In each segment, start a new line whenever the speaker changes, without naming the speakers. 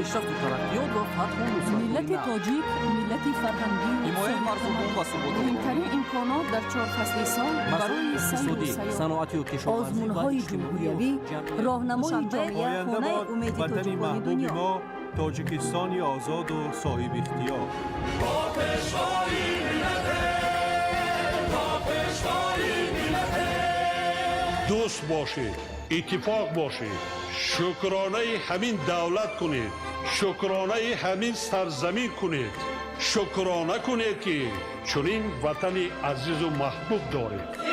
پیشرفت و ترقیات و فتح و نصرت
ملت تاجیک ملت فرهنگی
حمایت مردم و ثبات
مهمترین امکانات در 4 فصل سال برای سیر و
اقتصادی،
سیاحت،
صنعتی و کشاورزی و
آزمون‌های
اجتماعی و
جمهوریوی،
جمعیت.
راهنمای جامعه
آینده
خانه
باد
امید
وطن
تاجیکان
محبوب
دنیا.
ما تاجیکستانی آزاد و صاحب اختیار.
دوست باشید، اتفاق باشید، شکرانه همین دولت کنید، شکرانه همین سرزمین کنید، شکرانه کنید که چنین وطن عزیز و محبوب دارید.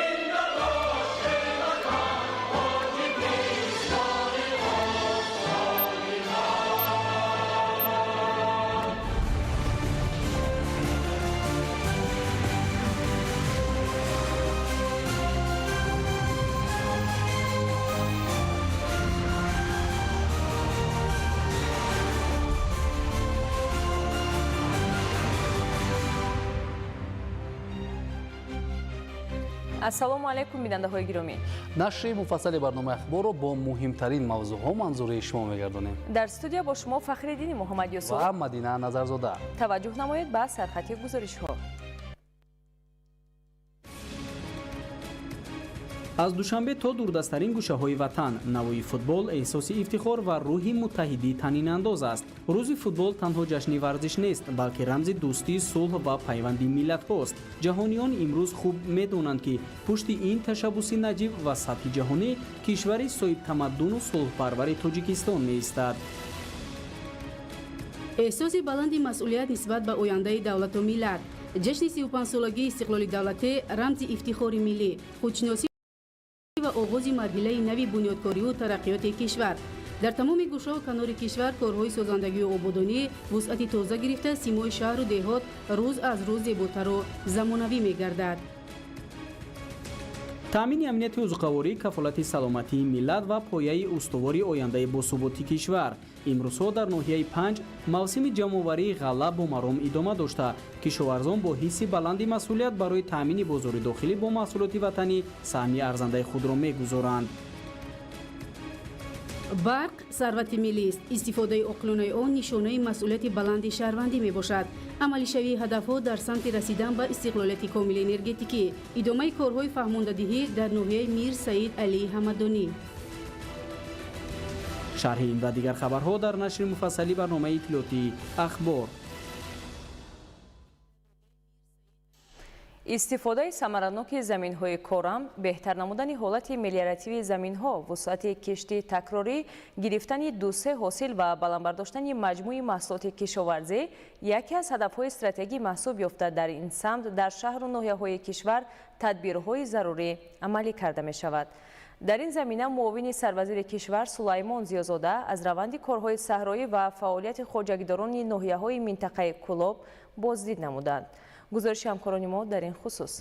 ассалому алайкум бинандаҳои гиромӣ.
нашри муфассали барномаи ахборро бо муҳимтарин мавзӯъҳо манзураи шумо мегардонем.
дар студия бо шумо фахриддини муҳаммад юсуф
ва мадина назарзода.
таваҷҷӯҳ намоед ба сархати гузоришҳо.
аз душанбе то дурдастарин гӯшаҳои ватан навои футбол эҳсоси ифтихор ва рӯҳи муттаҳидӣ танинандоз аст. рӯзи футбол танҳо ҷашни варзиш нест, балки рамзи дӯстӣ, сулҳ ва пайванди миллатҳост. ҷаҳониён имрӯз хуб медонанд ки пушти ин ташаббуси наҷиб ва сатҳи ҷаҳонӣ кишвари соҳибтамаддуну сулҳпарвари Тоҷикистон меистад.
эҳсоси баланди масъулият нисбат ба ояндаи давлату миллат, ҷашни 35-солагии истиқлоли давлатӣ рамзи ифтихори миллӣ, худшиносӣ ва оғози марҳилаи нави бунёдкориву тараққиёти кишвар. дар тамоми гӯшаву канори кишвар корҳои созандагию ободонӣ вусъати тоза гирифта симои шаҳру деҳот рӯз аз рӯз зеботару замонавӣ мегардад.
таъмини амнияти узуқаворӣ, кафолати саломатии миллат ва пояи устувори ояндаи босуботи кишвар. имрӯзҳо дар ноҳияи 5 мавсими ҷамъоварии ғалла бо маром идома дошта, кишоварзон бо ҳисси баланди масъулият барои таъмини бозори дохилӣ бо маҳсулоти ватанӣ саҳми арзандаи худро мегузоранд.
барқ сарвати миллист. истифодаи оқилонаи он нишонаи масъулияти баланди шаҳрвандӣ мебошад. амалишавии ҳадафҳо дар самти расидан ба истиқлолияти комили энергетикӣ. идомаи корҳои фаҳмондадиҳӣ дар ноҳияи Мир Саид Алии Ҳамадонӣ.
шарҳи ин ва дигар хабарҳо дар нашри муфассали барномаи иттилоотии ахбор.
истифодаи самараноки заминҳои корам, беҳтар намудани ҳолати мелиоративии заминҳо, вусъати кишти такрорӣ, гирифтани 2-3 ҳосил ва баландбардоштани маҷмӯи маҳсулоти кишоварзӣ яке аз ҳадафҳои стратегӣ маҳсуб ёфта. дар ин самт дар шаҳру ноҳияҳои кишвар тадбирҳои зарурӣ амалӣ карда мешавад. дар ин замина муовини сарвазири кишвар Сулаймон Зиёзода аз раванди корҳои саҳроӣ ва фаъолияти хоҷагидорони ноҳияҳои минтақаи Кӯлоб боздид намуданд. гузориши ҳамкорони мо дар ин хусус.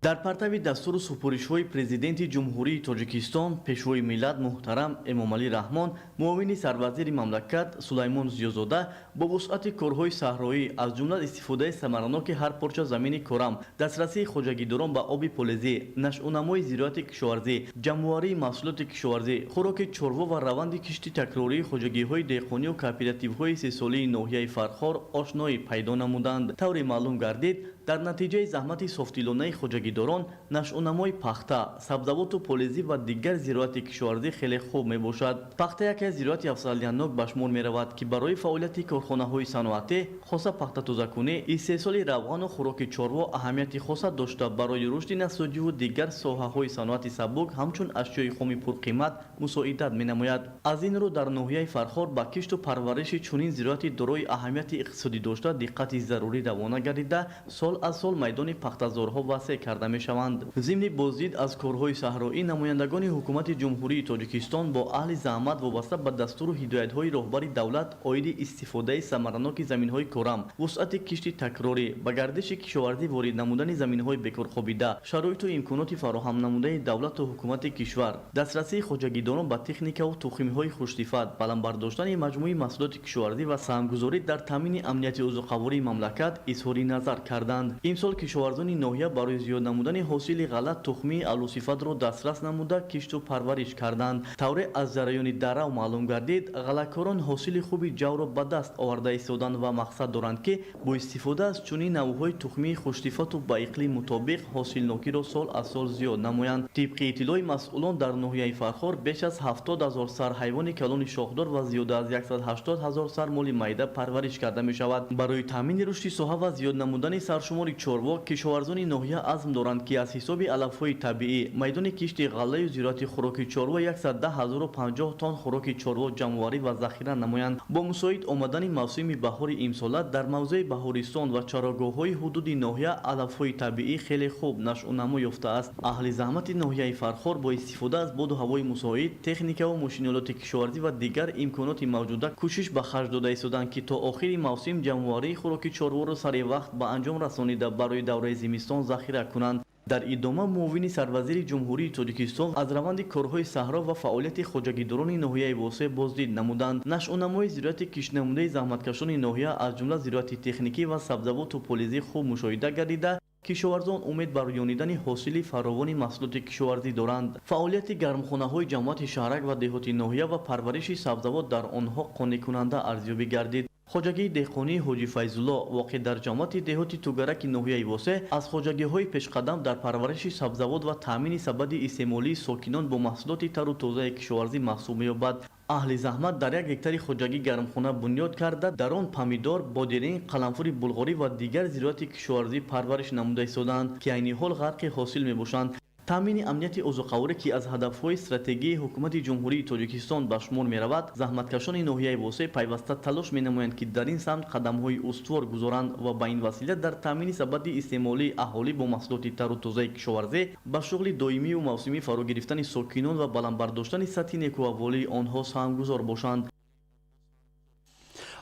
дар партави дастуру супоришҳои президенти ҷумҳурии Тоҷикистон пешвои миллат муҳтарам Эмомалӣ Раҳмон, муовини сарвазири мамлакат Сулаймон Зиёзода бо вусъати корҳои саҳроӣ аз ҷумла истифодаи самараноки ҳар порча замини корам, дастрасии хоҷагидорон ба оби полезӣ, нашъунамои зироати кишоварзӣ, ҷамъоварии маҳсулоти кишоварзӣ, хӯроки чорво ва раванди кишти такрории хоҷагиҳои деҳқонию кооперативҳои сесолии ноҳияи Фархор ошноӣ пайдо намуданд. тавре маълум гардид, дар натиҷаи заҳмати софтдилонаи хоҷагидорон нашъунамои пахта, сабзавоту полезӣ ва дигар зироати кишоварзӣ хеле хуб мебошад. пахта яке аз зироати афзалиятнок ба шумор меравад, ки барои фаъолияти корхонаҳои саноатӣ, хоса пахтатозакунӣ, истеҳсоли равғану хӯроки чорво аҳамияти хоса дошта барои рушди насоҷиву дигар соҳаҳои саноати сабук ҳамчун ашёи хуми пурқимат мусоидат менамояд. аз ин рӯ дар ноҳияи Фархор ба кишту парвариши чунин зироати дорои аҳамияти иқтисодӣ дошта диққати зарурӣ равона гардида, сол аз сол майдони пахтазорҳо васеъ карда мешаванд. зимни боздид аз корҳои саҳроӣ, намояндагони ҳукумати ҷумҳурии Тоҷикистон бо аҳли заҳмат вобаста ба дастуру ҳидоятҳои роҳбари давлат оиди истифодаи самараноки заминҳои корам, вусъати кишти такрорӣ, ба гардиши кишоварзӣ ворид намудани заминҳои бекорхобида, шароиту имконоти фароҳам намудаи давлату ҳукумати кишвар, дастрасии хоҷагидорон ба техникаву тухмиҳои хуштифат, баландбардоштани маҷмӯи маҳсулоти кишоварзӣ ва саҳмгузорӣ дар таъмини амнияти узуқавории мамлакат изҳори назар карданд. میگویند امسال کشاورزان ناحیه برای زیاد نمودن حاصل غلط تخمی علوصفت را دسترس نموده کشت و پرورش کردند. طور از جریان دره معلوم گردید غله‌کاران حاصل خوبی جو را به دست آورده ایستادند و مقصد دارند که با استفاده از چنین نوع‌های تخمی خوش‌صفت و با اقلیم مطابق حاصلناکی را سال از سال زیاد نمایند. طبق اطلاع مسئولان در ناحیه فرخار بیش از 70,000 سر حیوان کلان شاخدار و زیاده از 180,000 سر مال میده پرورش کرده می شود. برای تامین رشد ساحه و زیاد نمودن سرشمار چاروا کشاورزان ناحیه عزم دارند که از حساب علف‌های طبیعی میدان کشت غله و زراعت خوراک چاروا 110,050 تن خوراک چاروا جمع‌آوری و ذخیره نمایند. با مساعد آمدن موسم بهار امسال در موضع بهارستان و چراگاه‌های حدود ناحیه علف‌های طبیعی خیلی خوب نشأ و نما یافته است. اهل زحمت ناحیه فرخار با استفاده از باد و هوای مساعد، تکنیک و ماشین‌آلات کشاورزی و دیگر امکانات موجوده کوشش به خرج داده ایستادند که تا آخر موسم جمع‌آوری خوراک چاروا را سر وقت به انجام رسانیده برای دوره زمستان ذخیره کنند. در ادامه معاون سروزیر جمهوری تاجیکستان از روند کارهای صحرا و فعالیت خواجگیداران ناحیه واسه بازدید نمودند. نشأ و نمای زراعت کشنموده زحمتکشان ناحیه از جمله زراعت تکنیکی و سبزوات و پولیزی خوب مشاهده گردیده کشاورزان امید بر یانیدن حاصل فراوان محصولات کشاورزی دارند. فعالیت گرمخانه‌های جماعت شهرک و دهات ناحیه و پرورش سبزوات در آنها قانع کننده ارزیابی گردید. خواجگی دهقانی حاجی فیض‌الله واقع در جماعت دهات توگرک ناحیه واسه از خواجگی‌های پیشقدم در پرورش سبزوات و تامین سبد استعمالی ساکنان با محصولات تر و تازه کشاورزی محسوب می‌یابد. اهل زحمت در یک هکتار خواجگی گرمخانه بنیاد کرده در آن پامیدار، بادرنگ، قلمفور بلغاری و دیگر زراعت کشاورزی پرورش نموده ایستادند که عین حال غرق حاصل می‌باشند. تامین امنیت اوضاع که از هدف‌های استراتژی حکومت جمهوری تاجیکستان به شمار می‌رود، زحمتکشان ناحیه واسه پیوسته تلاش می‌نمایند که در این سمت قدم‌های استوار گذارند و با این وسیله در تامین سبد استعمالی اهالی با محصولات تر و تازه کشاورزی به شغل دائمی و موسمی فرا گرفتن ساکنان و بلند برداشتن سطح نیکوحوالی آنها سهمگذار باشند.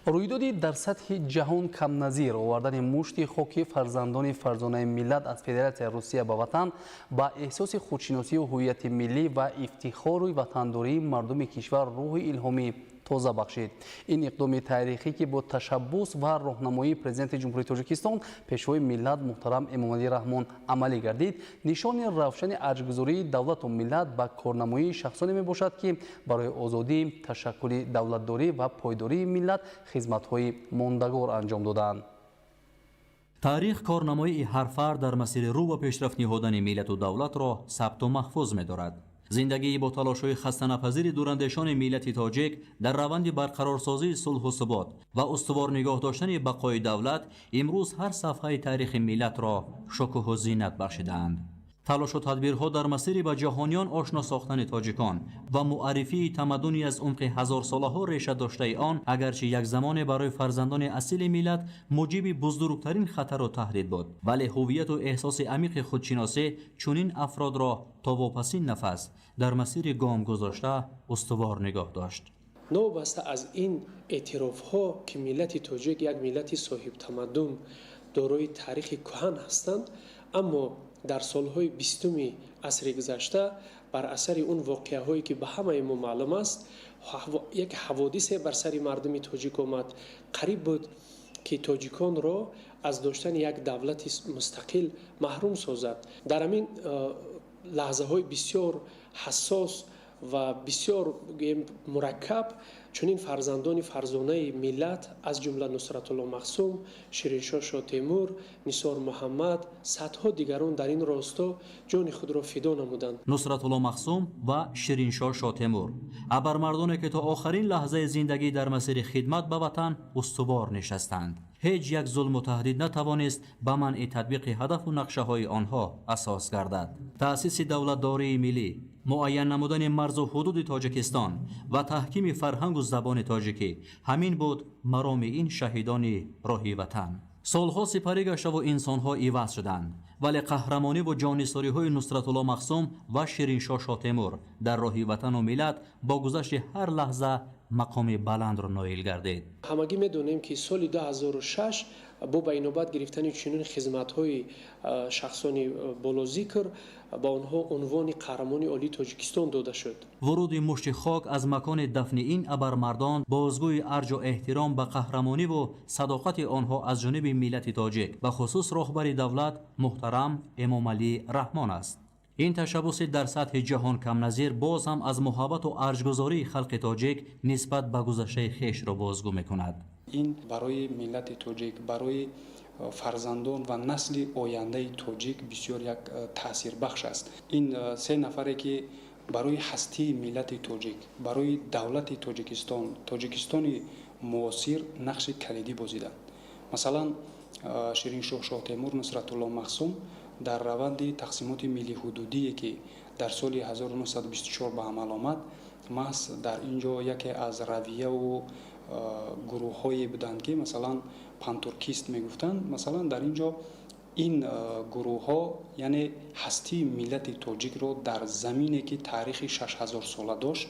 رویدادی در سطح جهان کم نظیر آوردن مشت خاکی فرزانه ملت از فدراسیون روسیه به وطن با احساس خودشناسی و هویت ملی و افتخار و وطنداری مردم کشور روح الهامی تازه بخشید. این اقدام تاریخی که با تشبث و راهنمایی پرزیدنت جمهوری تاجیکستان پیشوای ملت محترم امامعلی رحمان عملی گردید نشان روشن ارجگذاری دولت و ملت به کارنمایی شخصانی می باشد که برای آزادی تشکل دولتداری و پایداری ملت خدمت‌های ماندگار انجام دادند.
تاریخ کارنمایی هر فرد در مسیر رو و پیشرفت نهادن ملت و دولت را ثبت و محفوظ می دارد. زندگی با تلاش‌های خسته‌ناپذیر دوراندیشان ملت تاجیک در روند برقرارسازی صلح و ثبات و استوار نگاه داشتن بقای دولت امروز هر صفحه تاریخ ملت را شکوه و زینت بخشیدند. تلاش و تدبیرها در مسیر به جهانیان آشنا ساختن تاجیکان و معرفی تمدنی از عمق هزار ساله‌ها ریشه داشته آن اگرچه یک زمان برای فرزندان اصیل ملت موجب بزرگترین خطر و تهدید بود، ولی هویت و احساس عمیق خودشناسی چنین افراد را تا واپسین نفس در مسیر گام گذاشته استوار نگاه داشت.
نوبسته از این اعتراف ها که ملت تاجیک یک ملت صاحب تمدن دارای تاریخ کهن هستند، اما در سالهای 20 عصر گذشته بر اثر اون واقعه هایی که به همه ما معلوم است یک حوادث بر سر مردم تاجیک آمد. قریب بود که تاجیکان را از داشتن یک دولت مستقل محروم سازد. در همین لحظه های بسیار حساس و بسیار مرکب چنین فرزندان فرزانه ملت از جمله نصرت الله مقسوم، شیرینشاه شاه تیمور، نثار محمد، صدها دیگران در این راستا جان خود را فدا نمودند.
نصرت الله مقسوم و شیرینشاه شاه تیمور ابرمردانی که تا آخرین لحظه زندگی در مسیر خدمت به وطن استوار نشستند. هیچ یک ظلم و تهدید نتوانست به منع تطبیق هدف و نقشه های آنها اساس گردد. تأسیس دولتداری ملی، معین نمودن مرز و حدود تاجیکستان و تحکیم فرهنگ و زبان تاجیکی همین بود مرام این شهیدان راهی وطن. سالها سپری گشته و انسانها عوض شدند، ولی قهرمانی و جانیساری های نصرت الله مخصوم و شیرین شاه شاه تیمور در راهی وطن و ملت با گذشت هر لحظه مقام بلند را نایل گردید.
همگی میدونیم که سال 2006 با بینابت گرفتن چنین خدمت‌های شخصان بالاذکر با آنها عنوان قهرمان عالی تاجیکستان داده شد.
ورود مشت خاک از مکان دفن این ابرمردان بازگوی ارج و احترام به قهرمانی و صداقت آنها از جانب ملت تاجیک به خصوص رهبر دولت محترم امام علی رحمان است. این تشبس در سطح جهان کم نظیر باز هم از محبت و ارجگذاری خلق تاجیک نسبت به گذشته خویش را بازگو می‌کند.
این برای ملت تاجیک، برای فرزندان و نسل آینده تاجیک بسیار یک تأثیر بخش است. این سه نفری که برای هستی ملت تاجیک، برای دولت تاجیکستان معاصر نقش کلیدی بازیدند. مثلا شیرین شاه شاه تیمور نصرت الله مخصوم در روند تقسیمات ملی حدودی که در سال 1924 به عمل آمد، محض در اینجا یکی از رویه و گروه هایی بودند که مثلا پانتورکیست میگفتند. مثلا در اینجا این گروه ها یعنی هستی ملت تاجیک را در زمینی که تاریخ 6000 ساله داشت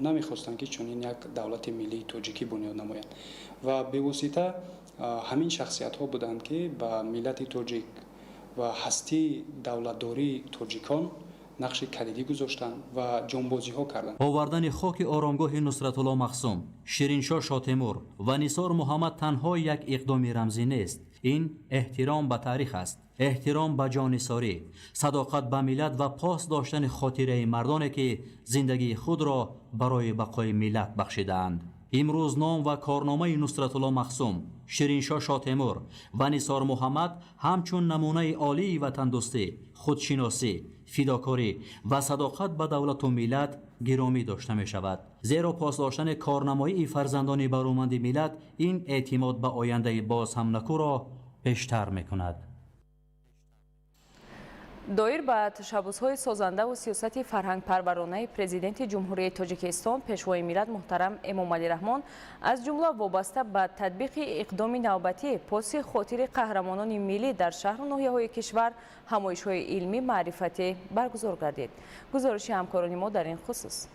نمیخواستند که چنین یک دولت ملی تاجیکی بنیاد نمایند و به واسطه همین شخصیت ها بودند که به ملت تاجیک و هستی دولتداری تاجیکان نقش کلیدی گذاشتند و جانبازی ها کردند.
آوردن خاک آرامگاه نصرت الله مخصوم، شیرین شاه شاه تیمور و نثار محمد تنها یک اقدام رمزی نیست. این احترام به تاریخ است، احترام به جانثاری، صداقت به ملت و پاس داشتن خاطره مردانی که زندگی خود را برای بقای ملت بخشیدند. امروز نام و کارنامه نصرت الله مخصوم، شیرین شاه شاه تیمور و نثار محمد همچون نمونه عالی وطن دوستی، خودشناسی، فداکاری و صداقت به دولت و ملت گرامی داشته می شود. زیرا پاس داشتن کارنمایی فرزندان برومند ملت این اعتماد به آینده باز هم نکو را بیشتر می کند.
دایر به تشبس‌های سازنده و سیاست فرهنگ پرورانه پرزیدنت جمهوری تاجیکستان پیشوای ملت محترم امام علی رحمان از جمله وابسته به تطبیق اقدام نوبتی پاس خاطر قهرمانان ملی در شهر و ناحیه‌های کشور همایش‌های علمی معرفتی برگزار گردید. گزارش همکاران ما در این خصوص.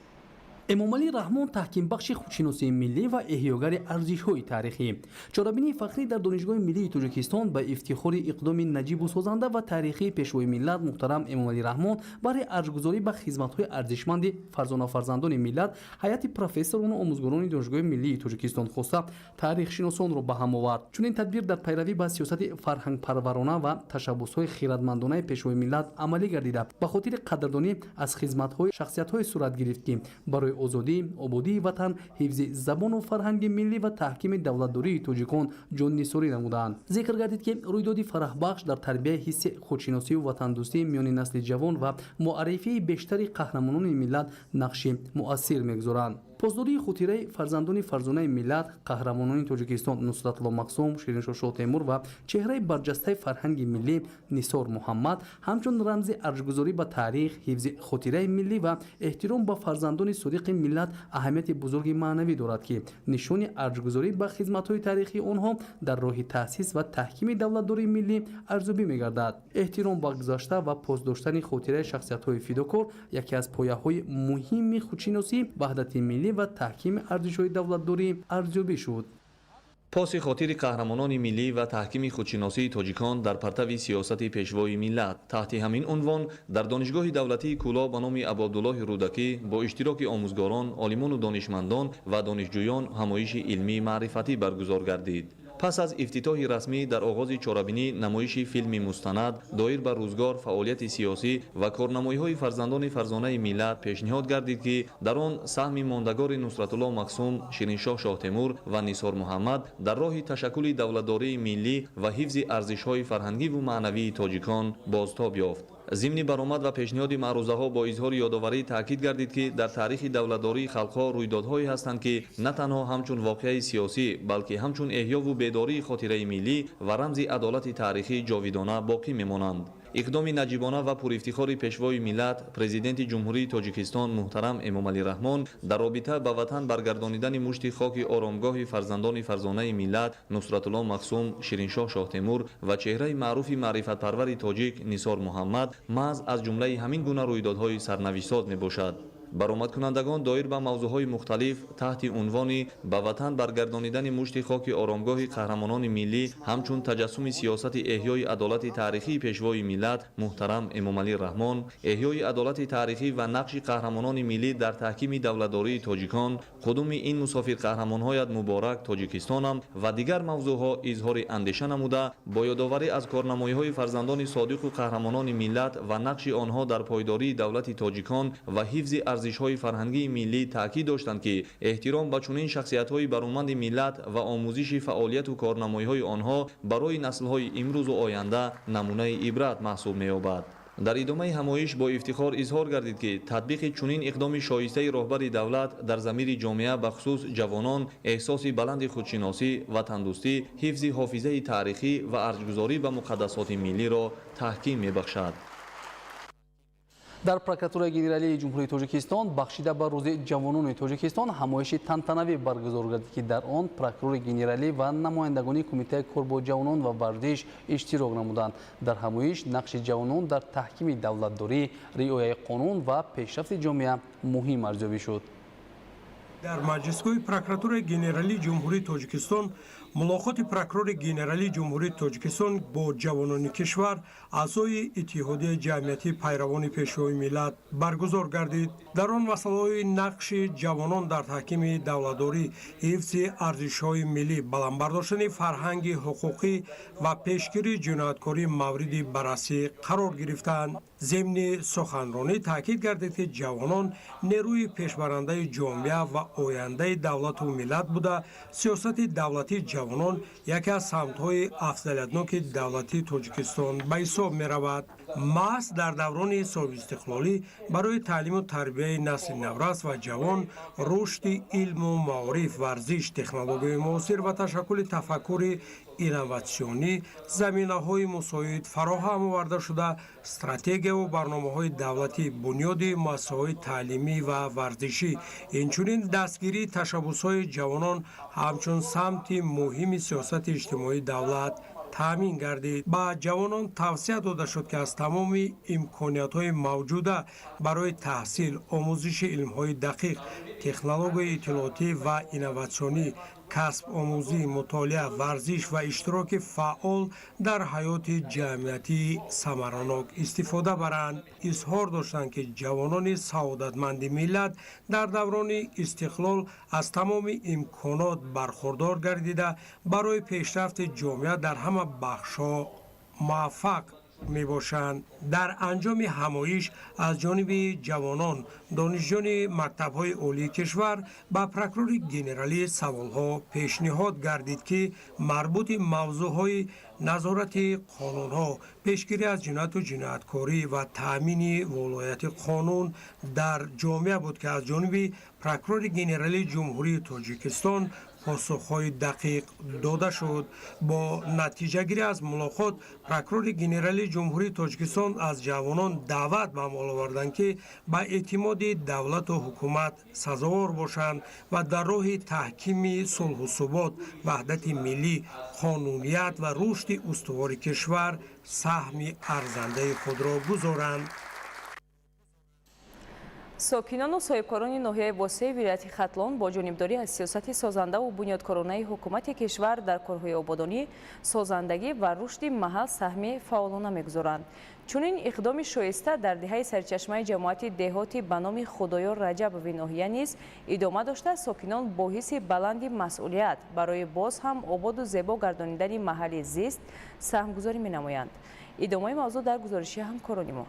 امام علی رحمان تحکیم بخش خودشناسی ملی و احیاگر ارزش‌های تاریخی. چارابین فخری در دانشگاه ملی تاجیکستان به افتخار اقدام نجیب و سازنده و تاریخی پیشوای ملت محترم امام علی رحمان برای ارزش‌گذاری به خدمت‌های ارزشمند فرزانه فرزندان ملت، هیئت پروفسوران و آموزگاران دانشگاه ملی تاجیکستان خواسته تاریخ شناسان را به هم آورد. چون این تدبیر در پیروی به سیاست فرهنگ پرورانه و تشبس‌های خیرتمندانه پیشوای ملت عملی گردیده به خاطر قدردانی از خدمت‌های شخصیت‌های صورت گرفت که برای آزادی، آبادی وطن، حفظ زبان و فرهنگ ملی و تحکیم دولتداری تاجیکان جان‌نثاری نمودند. ذکر گردید که رویدادی فرح بخش در تربیت حس خودشناسی و وطن دوستی میان نسل جوان و معرفی بیشتر قهرمانان ملت نقش مؤثر می‌گذارند. پاسداری خاطره فرزندان فرزانه ملت، قهرمانان تاجیکستان نصرت الله مخصوم، شیرین شاه شاه تیمور و چهره برجسته فرهنگ ملی نثار محمد همچون رمز ارزش‌گذاری به تاریخ، حفظ خاطره ملی و احترام به فرزندان صادق ملت اهمیت بزرگی معنوی دارد که نشان ارزش‌گذاری به خدمت‌های تاریخی آنها در راه تأسیس و تحکیم دولتداری ملی ارزیابی می‌گردد. احترام به گذشته و پاسداشتن خاطره شخصیت‌های فداکار یکی از پایه‌های مهم خودشناسی، وحدت ملی و تحکیم ارزش‌های دولتداری ارزیابی شد.
پاس خاطر قهرمانان ملی و تحکیم خودشناسی تاجیکان در پرتو سیاست پیشوای ملت تحت همین عنوان در دانشگاه دولتی کولا به نام عبدالله رودکی با اشتراک آموزگاران، عالمان و دانشمندان و دانشجویان همایش علمی معرفتی برگزار گردید. پس از افتتاح رسمی در آغاز چهاربینی نمایش فیلم مستند دایر بر روزگار، فعالیت سیاسی و کارنمایی‌های فرزندان فرزانه ملت پیشنهاد گردید که در آن سهم ماندگار نصرت الله مخصوم، شیرین شاه شاه تیمور و نثار محمد در راه تشکل دولتداری ملی و حفظ ارزش‌های فرهنگی و معنوی تاجیکان بازتاب یافت. ضمن برآمد و پیشنهاد معروضه‌ها با اظهار یادآوری تاکید گردید که در تاریخ دولتداری خلق‌ها رویدادهایی هستند که نه تنها همچون واقعه سیاسی بلکه همچون احیا و بیداری خاطره ملی و رمز عدالت تاریخی جاویدانه باقی می‌مانند. иқдоми наҷибона ва пурифтихори пешвои миллат президенти ҷумҳурии тоҷикистон муҳтарам Эмомалӣ Раҳмон дар робита ба ватан баргардонидани мушти хоки оромгоҳи фарзандони фарзонаи миллат Нусратулло Мақсум, Шириншоҳ Шоҳтемур ва чеҳраи маъруфи маърифатпарвари тоҷик Нисор Муҳаммад маҳз аз ҷумлаи ҳамин гуна рӯйдодҳои сарнавиштсоз мебошад. баромадкунандагон доир ба мавзӯъҳои мухталиф таҳти унвони ба ватан баргардонидани мушти хоки оромгоҳи қаҳрамонони миллӣ ҳамчун таҷассуми сиёсати эҳёи адолати таърихии пешвои миллат муҳтарам Эмомалӣ Раҳмон, эҳёи адолати таърихӣ ва нақши қаҳрамонони миллӣ дар таҳкими давлатдории тоҷикон, қудуми ин мусофирқаҳрамонҳоят муборак Тоҷикистонам ва дигар мавзӯъҳо изҳори андеша намуда бо ёдоварӣ аз корнамоиҳои фарзандони содиқу қаҳрамонони миллат ва нақши онҳо дар пойдории давлати тоҷикон ва ҳифзи арзишҳои фарҳангии миллӣ таъкид доштанд ки эҳтиром ба чунин шахсиятҳои баруманди миллат ва омӯзиши фаъолияту корнамоиҳои онҳо барои наслҳои имрӯзу оянда намунаи ибрат маҳсуб меёбад. дар идомаи ҳамоиш бо ифтихор изҳор гардид ки татбиқи чунин иқдоми шоистаи роҳбари давлат дар замири ҷомеа бахусус ҷавонон эҳсоси баланди худшиносӣ, ватандӯстӣ, ҳифзи ҳофизаи таърихӣ ва арҷгузорӣ ба муқаддасоти миллиро таҳким мебахшад.
дар прокуратураи генералии ҷумҳурии тоҷикистон бахшида ба рӯзи ҷавонони тоҷикистон ҳамоиши тантанавӣ баргузор гардид ки дар он прокурори генералӣ ва намояндагони кумитаи кор бо ҷавонон ва варзиш иштирок намуданд. дар ҳамоиш нақши ҷавонон дар таҳкими давлатдорӣ, риояи қонун ва пешрафти ҷомеа муҳим арзёбӣ шуд.
дар маҷлисгоҳи прокуратураи генералии ҷумҳурии тоҷикистон мулоқоти прокурори генералии ҷумҳурии тоҷикистон бо ҷавонони кишвар аъзои иттиҳодияи ҷамъиятии пайравони пешвои миллат баргузор гардид. дар он масъалаҳои нақши ҷавонон дар таҳкими давлатдорӣ, ҳифзи арзишҳои миллӣ, баландбардоштани фарҳанги ҳуқуқӣ ва пешгирии ҷинояткорӣ мавриди баррасӣ қарор гирифтанд. зимни суханронӣ таъкид гардид ки ҷавонон нерӯи пешбарандаи ҷомеа ва ояндаи давлату миллат буда сиёсати давлатии ҷавонон яке аз самтҳои афзалиятноки давлатии Тоҷикистон ба ҳисоб меравад. маҳз дар даврони собистиқлолӣ барои таълиму тарбияи насли наврас ва ҷавон, рушди илму маориф, варзиш, технологияи муосир ва ташаккули тафаккури инноватсионӣ заминаҳои мусоид фароҳам оварда шуда, стратегияву барномаҳои давлатӣ бунёди муассисаҳои таълимӣ ва варзишӣ, инчунин дастгирии ташаббусҳои ҷавонон ҳамчун самти муҳими сиёсати иҷтимоии давлат таъмин гардид. ба ҷавонон тавсия дода шуд ки аз тамоми имкониятҳои мавҷуда барои таҳсил, омӯзиши илмҳои дақиқ, технологияи иттилоотӣ ва инноватсионӣ, касб омӯзӣ, мутолиа, варзиш ва иштироки фаъол дар ҳаёти ҷамъиятӣ самаранок истифода баранд. изҳор доштанд ки ҷавонони саодатманди миллат дар даврони истиқлол аз тамоми имконот бархурдор гардида барои пешрафти ҷомеа дар ҳама бахшҳо муваффақ мебошанд. дар анҷоми ҳамоиш аз ҷониби ҷавонон донишҷӯёни мактабҳои олии кишвар ба прокурори генералӣ саволҳо пешниҳод гардид ки марбути мавзӯъҳои назорати қонунҳо, пешгирӣ аз ҷинояту ҷинояткорӣ ва таъмини волояти қонун дар ҷомеа буд ки аз ҷониби прокурори генералии ҷумҳурии тоҷикистон посухҳои дақиқ дода шуд. бо натиҷагирӣ аз мулоқот прокурори генералии ҷумҳурии тоҷикистон аз ҷавонон даъват ба амол оварданд ки ба эътимоди давлату ҳукумат сазовор бошанд ва дар роҳи таҳкими сулҳу субот, ваҳдати миллӣ, қонуният ва рушди устувори кишвар саҳми арзандаи худро гузоранд.
сокинону соҳибкорони ноҳияи восеи вилояти Хатлон бо ҷонибдорӣ аз сиёсати созандаву бунёдкоронаи ҳукумати кишвар дар корҳои ободонӣ, созандагӣ ва рушди маҳал саҳми фаъолона мегузоранд. чунин иқдоми шоиста дар диҳаи сарчашмаи ҷамоати деҳотӣ ба номи Худоёр Раҷабови ноҳия низ идома дошта, сокинон бо ҳисси баланди масъулият барои боз ҳам ободу зебо гардонидани маҳалли зист саҳмгузорӣ менамоянд. идомаи мавзӯъ дар гузориши ҳамкорони мо.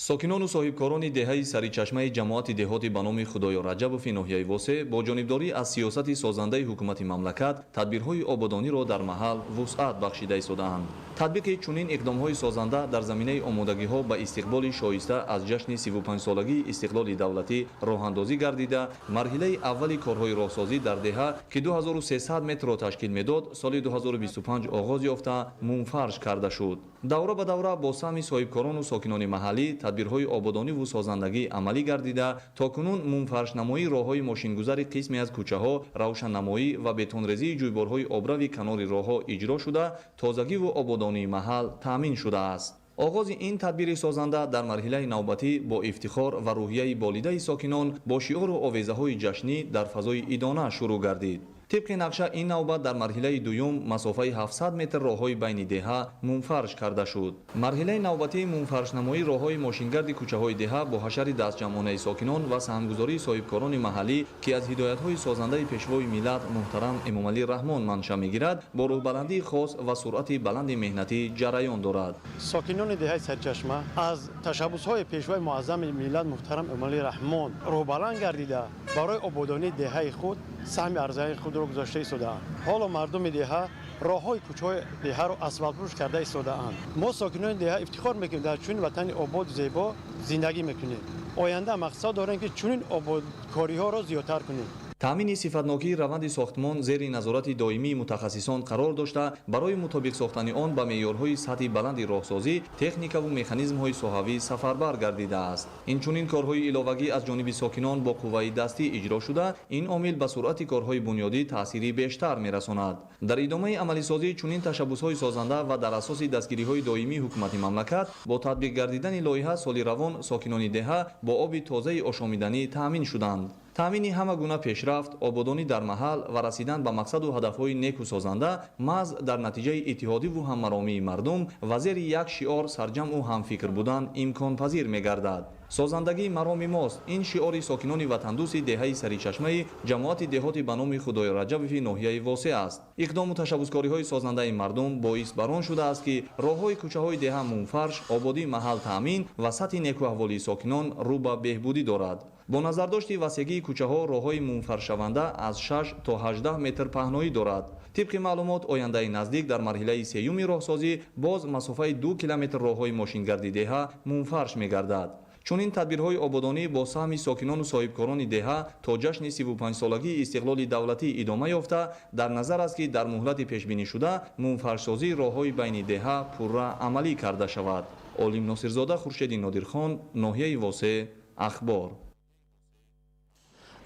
сокинону соҳибкорони деҳаи саричашмаи ҷамоати деҳотӣ ба номи Худоёр Раҷабови ноҳияи Восе бо ҷонибдорӣ аз сиёсати созандаи ҳукумати мамлакат тадбирҳои ободониро дар маҳал вусъат бахшида истодаанд. татбиқи чунин иқдомҳои созанда дар заминаи омодагиҳо ба истиқболи шоиста аз ҷашни 35-солагии истиқлоли давлатӣ роҳандозӣ гардида, марҳилаи аввали корҳои роҳсозӣ дар деҳа ки 2300 метрро ташкил медод, соли 2025 оғоз ёфта мунфарш карда шуд. давра ба давра бо саҳми соҳибкорону сокинони маҳаллӣ тадбирҳои ободониву созандагӣ амалӣ гардида, токунун мунфаршнамоии роҳҳои мошингузари қисме аз кӯчаҳо, равшаннамоӣ ва бетонрезии ҷӯйборҳои обрави канори роҳҳо иҷро шуда, тозагиву ободонии маҳал таъмин шудааст. оғози ин тадбири созанда дар марҳилаи навбатӣ бо ифтихор ва рӯҳияи болидаи сокинон бо шиору овезаҳои ҷашнӣ дар фазои идона шурӯъ гардид. طبق نقشه این نوبت در مرحله دوم مسافه 700 متر راههای بین دهه منفرش کرده شد. مرحله نوبتی منفرش نمایی راههای ماشینگرد کوچه‌های دهه با حشر دستجمعانه ساکنان و سهمگذاری صاحبکاران محلی که از هدایت‌های سازنده پیشوای ملت محترم امامعلی رحمان منشأ می‌گیرد با روحبلندی خاص و سرعت بلند مهنتی جریان دارد.
ساکنان دهه سرچشمه از تشبس‌های پیشوای معظم ملت محترم امامعلی رحمان روحبلند گردیده برای آبادانی دهه خود سهم ارزانی خود را گذاشته ایستاده‌اند. حالا مردم دهه راه‌های کوچه‌های دهه را اسفالت‌پوش کرده ایستاده‌اند. ما ساکنان دهه افتخار می‌کنیم در چنین وطن آباد و زیبا زندگی می‌کنیم. آینده مقصد داریم که چنین آبادکاری‌ها را زیادتر کنیم.
تامین صفتناکی روند ساختمان زیر نظارت دائمی متخصصان قرار داشته برای مطابق ساختن آن به معیارهای سطح بلند راهسازی، تکنیک و مکانیزم‌های ساحوی سفربر گردیده است. این چنین کارهای علاوگی از جانب ساکنان با قوه دستی اجرا شده، این عامل به سرعت کارهای بنیادی تأثیری بیشتر می‌رساند. در ادامه عملی سازی چنین تشبس‌های سازنده و در اساس دستگیری‌های دائمی حکومت مملکت با تطبیق گردیدن لایحه سال روان ساکنان دهه با آب تازه آشامیدنی تامین شدند. تامین همه گونه پیشرفت، آبادانی در محل و رسیدن به مقصد و هدف‌های نیک و سازنده محض در نتیجه اتحادی و همرامی مردم و زیر یک شعار سرجم و همفکر بودن امکان پذیر می‌گردد. سازندگی مرام ماست. این شعار ساکنان وطندوس دهه سریچشمه جماعت دهات به نام خدای رجبی ناحیه واسع است. اقدام و تشبسکاری‌های سازنده مردم باعث بران شده است که راه‌های کوچه‌های دهه منفرش، آبادی محل تامین و سطح نیک و احوالی ساکنان رو به بهبودی دارد. با نظرداشت وسعگی کوچه‌ها راه‌های منفرش شونده از 6 تا 18 متر پهنایی دارد. طبق معلومات آینده نزدیک در مرحله سیوم راهسازی باز مسافه 2 کیلومتر راه‌های ماشینگردی دهه منفرش می‌گردد. چون این تدبیرهای آبادانی با سهم ساکنان و صاحبکاران دهه تا جشن 35 سالگی استقلال دولتی ادامه یافته، در نظر است که در مهلت پیش بینی شده منفرش‌سازی راه‌های بین دهه پورا عملی کرده شود. عالم ناصرزاده، خورشید نادرخان، ناحیه واسع، اخبار.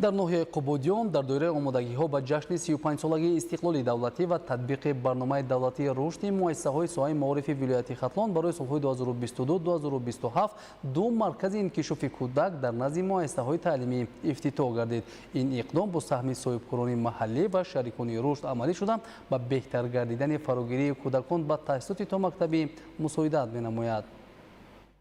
در ناحیه قبودیان در دوره آمادگی‌ها به جشن 35 سالگی استقلال دولتی و تطبیق برنامه دولتی رشد مؤسسه‌های ساحه معارف ولایت ختلان برای سال‌های 2022-2027 دو مرکز انکشاف کودک در نزد مؤسسه‌های تعلیمی افتتاح گردید. این اقدام با سهم صاحبکاران محلی و شریکان رشد عملی شده و بهتر گردیدن فراگیری کودکان به تحصیلات تا مکتبی مساعدت می‌نماید.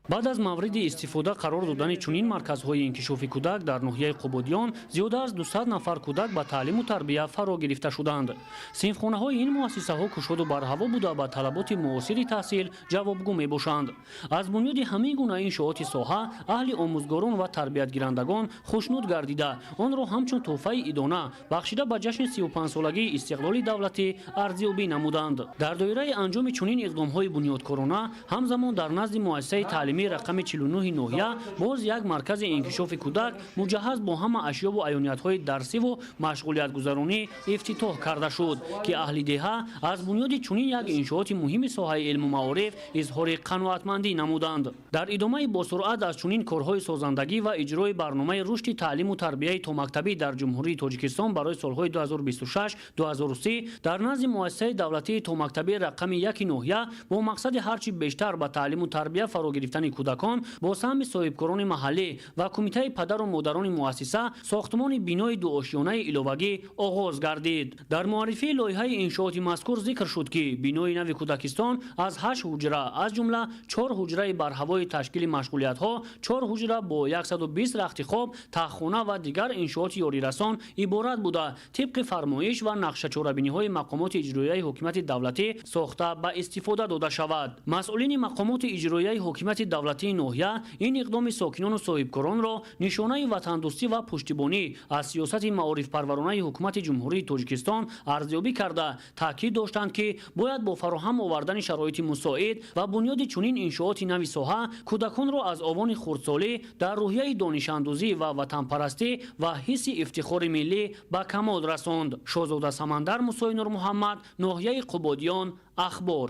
بعد از مورد استفاده قرار دادن چنین مرکزهای انکشاف کودک در ناحیه قبودیان زیاده از 200 نفر کودک به تعلیم و تربیت فرا گرفته شدند. صنفخانه‌های این مؤسسه‌ها کشاد و برهوا بوده به طلبات معاصر تحصیل جوابگو می‌باشند. از بنیاد همه گونه انشاءات ساحه اهل آموزگاران و تربیت گیرندگان خوشنود گردیده آن را همچون تحفه ادانه بخشیده به جشن 35 سالگی استقلال دولتی ارزیابی نمودند. در دایره انجام چنین اقدام‌های بنیادکارانه همزمان در نزد مؤسسه تعلیمی رقم 49 ناحیه باز یک مرکز انکشاف کودک مجهز با همه اشیا و عیانیت‌های درسی و مشغولیت گذرانی افتتاح کرده شد که اهل دهه از بنیاد چنین یک انشاءات مهم ساحه علم و معارف اظهار قناعتمندی نمودند. در ادامه با سرعت از چنین کارهای سازندگی و اجرای برنامه رشد تعلیم و تربیت تا مکتبی در جمهوری تاجیکستان برای سال‌های 2026-2030 در نزد مؤسسه دولتی تا مکتبی رقم 1 ناحیه با مقصد هرچی بیشتر به تعلیم و تربیت فرا گرفتن کودکان با سهم صاحبکاران محلی و کمیته پدر و مادران مؤسسه ساختمان بینای دو آشیانه علاوگی آغاز گردید. در معرفی لایحه انشاءات مذکور ذکر شد که بینای نو کودکستان از 8 حجره از جمله 4 حجره برهوای تشکیل مشغولیت‌ها، 4 حجره با 120 رخت خواب، تخخانه و دیگر انشاءات یاری رسان عبارت بوده طبق فرمایش و نقشه چاره‌بینی‌های مقامات اجرایی حکومت دولتی ساخته به استفاده داده شود. مسئولین مقامات اجرایی حکومت давлатии ноҳия ин иқдоми сокинону соҳибкоронро нишонаи ватандӯстӣ ва пуштибонӣ аз сиёсати маорифпарваронаи ҳукумати ҷумҳурии Тоҷикистон арзёбӣ карда таъкид доштанд ки бояд бо фароҳам овардани шароити мусоид ва бунёди чунин иншооти нави соҳа кӯдаконро аз овони хурдсолӣ дар рӯҳияи донишандӯзӣ ва ватанпарастӣ ва ҳисси ифтихори миллӣ ба камол расонд. Шозода Самандар, Мусои Нурмуҳаммад, ноҳияи Қубодиён, Ахбор.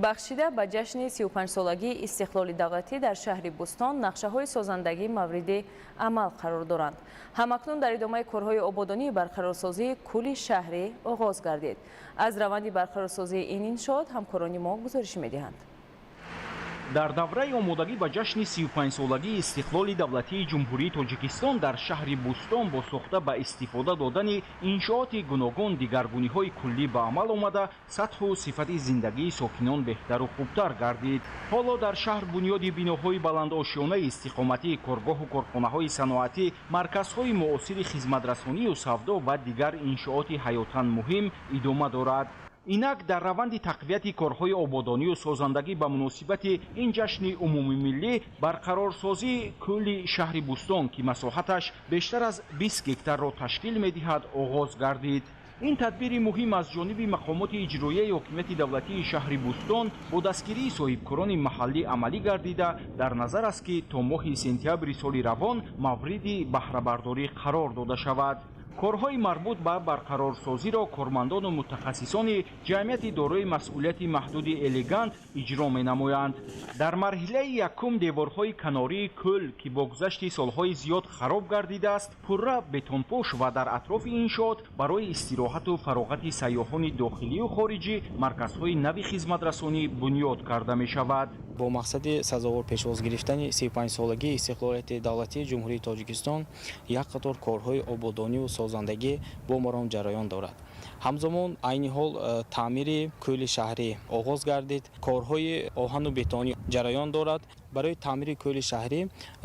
бахшида ба ҷашни 35-солагии истиқлоли давлатӣ дар шаҳри Бустон нақшаҳои созандагӣ мавриди амал қарор доранд. Ҳамакнун дар идомаи корҳои ободонии барқарорсозии кӯли шаҳрӣ оғоз гардид. Аз раванди барқарорсозии ин иншоот ҳамкорони мо гузориш медиҳанд.
дар давраи омодагӣ ба ҷашни 35-солагии истиқлоли давлатии ҷумҳурии Тоҷикистон дар шаҳри Бустон бо сохта ба истифода додани иншооти гуногун дигаргуниҳои куллӣ ба амал омада сатҳу сифати зиндагии сокинон беҳтару хубтар гардид. ҳоло дар шаҳр бунёди биноҳои баландошиёнаи истиқоматӣ, коргоҳу корхонаҳои саноатӣ, марказҳои муосири хизматрасонию савдо ва дигар иншооти ҳаётан муҳим идома дорад. инак дар раванди тақвияти корҳои ободонию созандагӣ ба муносибати ин ҷашни умумимиллӣ барқарорсозии кӯли шаҳри Бустон ки масоҳаташ бештар аз 20 гектарро ташкил медиҳад оғоз гардид. ин тадбири муҳим аз ҷониби мақомоти иҷроияи ҳокимияти давлатии шаҳри Бустон бо дастгирии соҳибкорони маҳаллӣ амалӣ гардида дар назар аст ки то моҳи сентябри соли равон мавриди баҳрабардорӣ қарор дода шавад. корҳои марбут ба барқарорсозиро кормандону мутахассисони ҷамъияти дорои масъулияти маҳдуди элегант иҷро менамоянд. дар марҳилаи якум деворҳои канории кӯл ки бо гузашти солҳои зиёд хароб гардидааст пурра бетонпош ва дар атрофи иншоот барои истироҳату фароғати сайёҳони дохилию хориҷӣ марказҳои нави хизматрасонӣ бунёд карда мешавад.
бо мақсади сазовор пешвоз гирифтани 35-солагии истиқлолияти давлатии ҷумҳурии Тоҷикистон як қатор корҳои ободониву созандагӣ бо маром ҷараён дорад. ҳамзамон айни ҳол таъмири кӯли шаҳрӣ оғоз гардид. корҳои оҳану бетонӣ ҷараён дорад. барои таъмири кӯли шаҳрӣ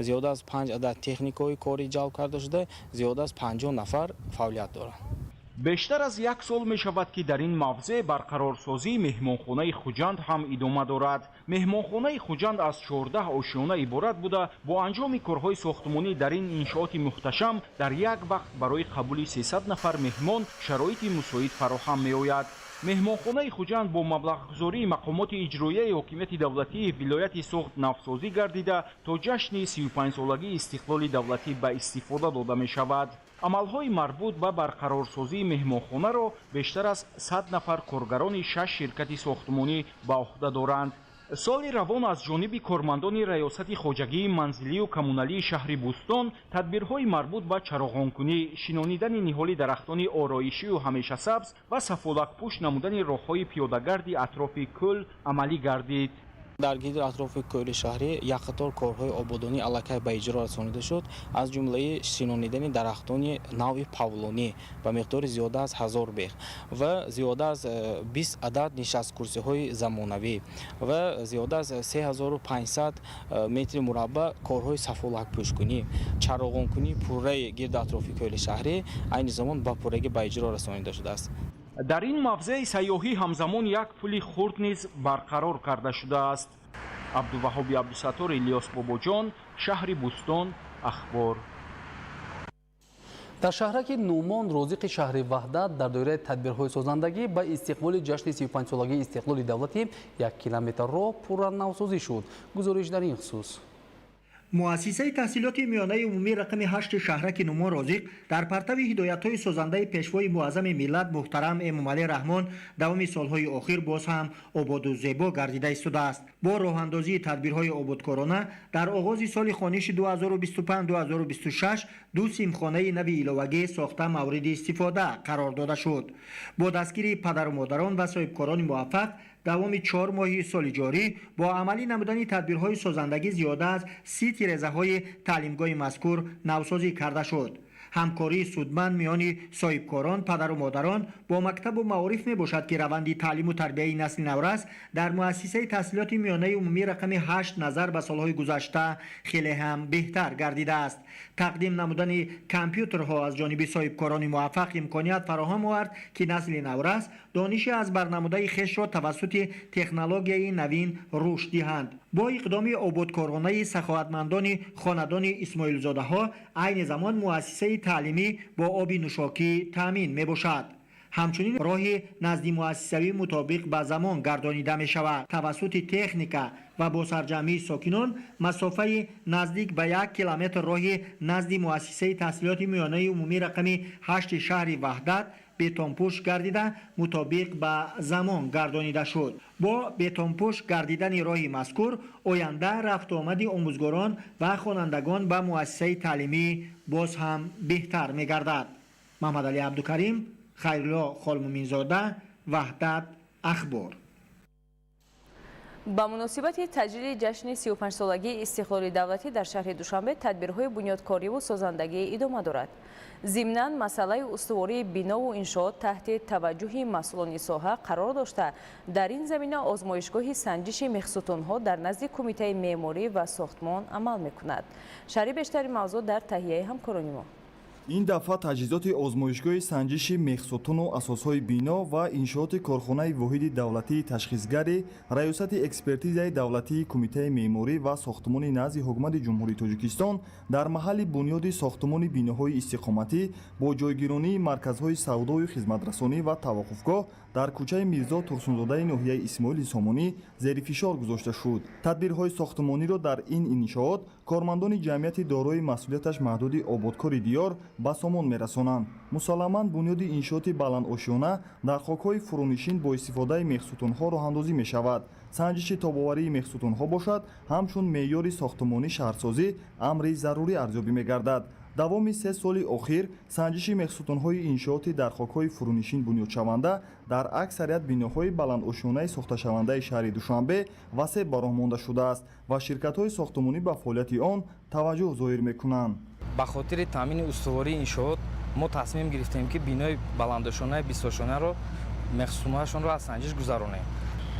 зиёда аз 5 адад техникаҳои корӣ ҷалб карда шуда зиёда аз 50 нафар фаъолият доранд.
бештар аз як сол мешавад ки дар ин мавзеъ барқарорсозии меҳмонхонаи хуҷанд ҳам идома дорад. меҳмонхонаи хуҷанд аз 14 ошиёна иборат буда бо анҷоми корҳои сохтмонӣ дар ин иншооти муҳташам дар як вақт барои қабули 300 нафар меҳмон шароити мусоид фароҳам меояд. меҳмонхонаи хуҷанд бо маблағгузории мақомоти иҷроияи ҳокимияти давлатии вилояти Соғд навсозӣ гардида то ҷашни 35-солагии истиқлоли давлатӣ ба истифода дода мешавад. амалҳои марбут ба барқарорсозии меҳмонхонаро бештар аз 100 нафар коргарони 6 ширкати сохтмонӣ ба уҳда доранд. соли равон аз ҷониби кормандони раёсати хоҷагии манзилию коммуналии шаҳри Бустон тадбирҳои марбут ба чароғонкунӣ, шинонидани ниҳоли дарахтони ороишию ҳамешасабз ва сафолакпӯш намудани роҳҳои пиёдагарди атрофи кӯл амалӣ гардид.
дар гидр атрофи кӯли шаҳрӣ як қатор корҳои ободонӣ аллакай ба иҷро расонида шуд, аз ҷумлаи шинонидани дарахтони нави павлонӣ ба миқдори зиёда аз 1000 беғ ва зиёда аз 20 адад нишасткурсиҳои замонавӣ ва зиёда аз 3500 метри мураббаъ корҳои сафолакпӯшкунӣ, чароғонкунӣ пурраи гирди атрофи кӯли шаҳрӣ айни замон ба пуррагӣ ба иҷро расонида шудааст.
дар ин мавзеъи сайёҳӣ ҳамзамон як пули хурд низ барқарор карда шудааст. абдуваҳоби абдусаттор, Илёс Бобоҷон, шаҳри Бустон, Ахбор.
дар шаҳраки Нӯмон розиқи шаҳри Ваҳдат дар доираи тадбирҳои созандагӣ ба истиқболи ҷашни 35-солагии истиқлоли давлатӣ 1 километр роҳ пурра навсозӣ шуд. гузориш дар ин хусус.
муассисаи таҳсилоти миёнаи умумӣ рақами 8 шаҳраки Нӯмон розиқ дар партави ҳидоятҳои созандаи пешвои муаззами миллат муҳтарам Эмомалӣ Раҳмон давоми солҳои охир боз ҳам ободу зебо гардида истодааст. бо роҳандозии тадбирҳои ободкорона дар оғози соли хониши 2025-2026 ду симхонаи нави иловагӣ сохта мавриди истифода қарор дода шуд. бо дастгири падару модарон ва соҳибкорони муваффақ давоми 4 моҳи соли ҷорӣ бо амалӣ намудани тадбирҳои созандагӣ зиёда аз 30 тирезаҳои таълимгоҳи мазкур навсозӣ карда шуд. همکاری سودمند میان صاحبکاران، پدر و مادران با مکتب و معارف میباشد که روند تعلیم و تربیت نسل نورس در مؤسسه تحصیلات میانه عمومی رقم 8 نظر به سالهای گذشته خیلی هم بهتر گردیده است. تقدیم نمودن کامپیوترها از جانب صاحبکاران موفق امکانیت فراهم آورد که نسل نورس دانش از برنموده خویش را توسط تکنولوژی نوین رشد دهند. با اقدام آبادکارانه سخاوتمندان خاندان اسماعیل زاده ها عین زمان مؤسسه تعلیمی با آب نوشاکی تامین می باشد. همچنین راه نزدی مؤسسوی مطابق به زمان گردانیده می شود. توسط تکنیکا و با سرجمی ساکنان مسافه نزدیک به 1 کیلومتر راه نزدی مؤسسه تحصیلات میانه عمومی رقم 8 شهر وحدت بتونپوش گردیده مطابق به زمان گردانیده شد. با بتونپوش گردیدن راه مذکور آینده رفت آمد آموزگاران و خوانندگان به مؤسسه تعلیمی باز هم بهتر می گردد. محمد علی عبدالکریم، خیرالله خالمومینزاده، وحدت اخبار.
با مناسبت تجلیل جشن 35 سالگی استقلال دولتی در شهر دوشنبه تدبیرهای بنیادکاری و سازندگی ادامه دارد. ضمناً مسئله استواری بنا و انشاءات تحت توجه مسئولان ساحه قرار داشته در این زمینه آزمایشگاه سنجش مخصوصونها در نزد کمیته معماری و ساختمان عمل میکند. شرح بیشتر موضوع در تهیه همکاران ما.
این دفعه تجهیزات آزمایشگاه سنجش مخصوصون و اساسهای بنا و انشاءات کارخانه واحد دولتی تشخیصگری ریاست اکسپرتیزهای دولتی کمیته معماری و ساختمان نزد حکومت جمهوری تاجیکستان در محل بنیاد ساختمان بیناهای استقامتی با جایگیرانی مرکزهای سودا و خدمترسانی و توقفگاه در کوچه میرزا ترسونزاده ناحیه اسماعیل سامانی زیر فشار گذاشته شد. تدبیرهای ساختمانی را در این انشاءات کارمندان جمعیت دارای مسئولیتش محدود آبادکار دیار به سامان میرسانند. مسلماً بنیاد انشاءات بلندآشیانه در خاک‌های فرونشین با استفاده مخصوصونها راه اندازی می شود. سنجش تاب‌آوری مخصوصونها باشد همچون معیار ساختمانی شهرسازی امری ضروری ارزیابی می‌گردد. دوام 3 سال اخیر سنجش مخصوصونهای انشاءات در خاک‌های فرونشین بنیاد شونده در اکثریت بیناهای بلندآشیانه ساخته شونده شهر دوشنبه وسیع براه مانده شده است و شرکت‌های ساختمانی به فعالیت آن توجه ظاهر می‌کنند.
به خاطر تامین استواری انشاءات ما تصمیم گرفتیم که بینای بلندآشیانه 20 شانه را مخصوصونهاشون را از سنجش گذرانیم.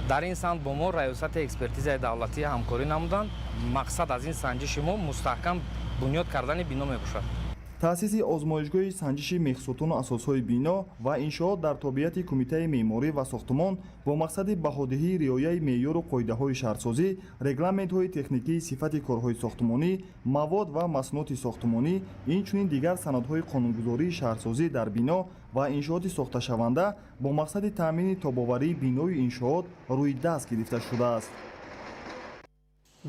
در این سمت با ما ریاست اکسپرتیزهای دولتی همکاری نمودند. مقصد از این سنجش ما مستحکم بنیاد کردن بنا میباشد.
تأسیس آزمایشگاه سنجش مخصوصون و اساسهای بنا و انشاءات در تابعیت کمیته معماری و ساختمان با مقصد بهادهی رعایت معیار و قاعده‌های شهرسازی، رگلامنت‌های تکنیکی صفت کارهای ساختمانی، مواد و مصنوعات ساختمانی، اینچنین دیگر سندهای قانونگذاری شهرسازی در بنا و انشاءات ساخته شونده با مقصد تامین تاب‌آوری بنای انشاءات روی دست گرفته شده است.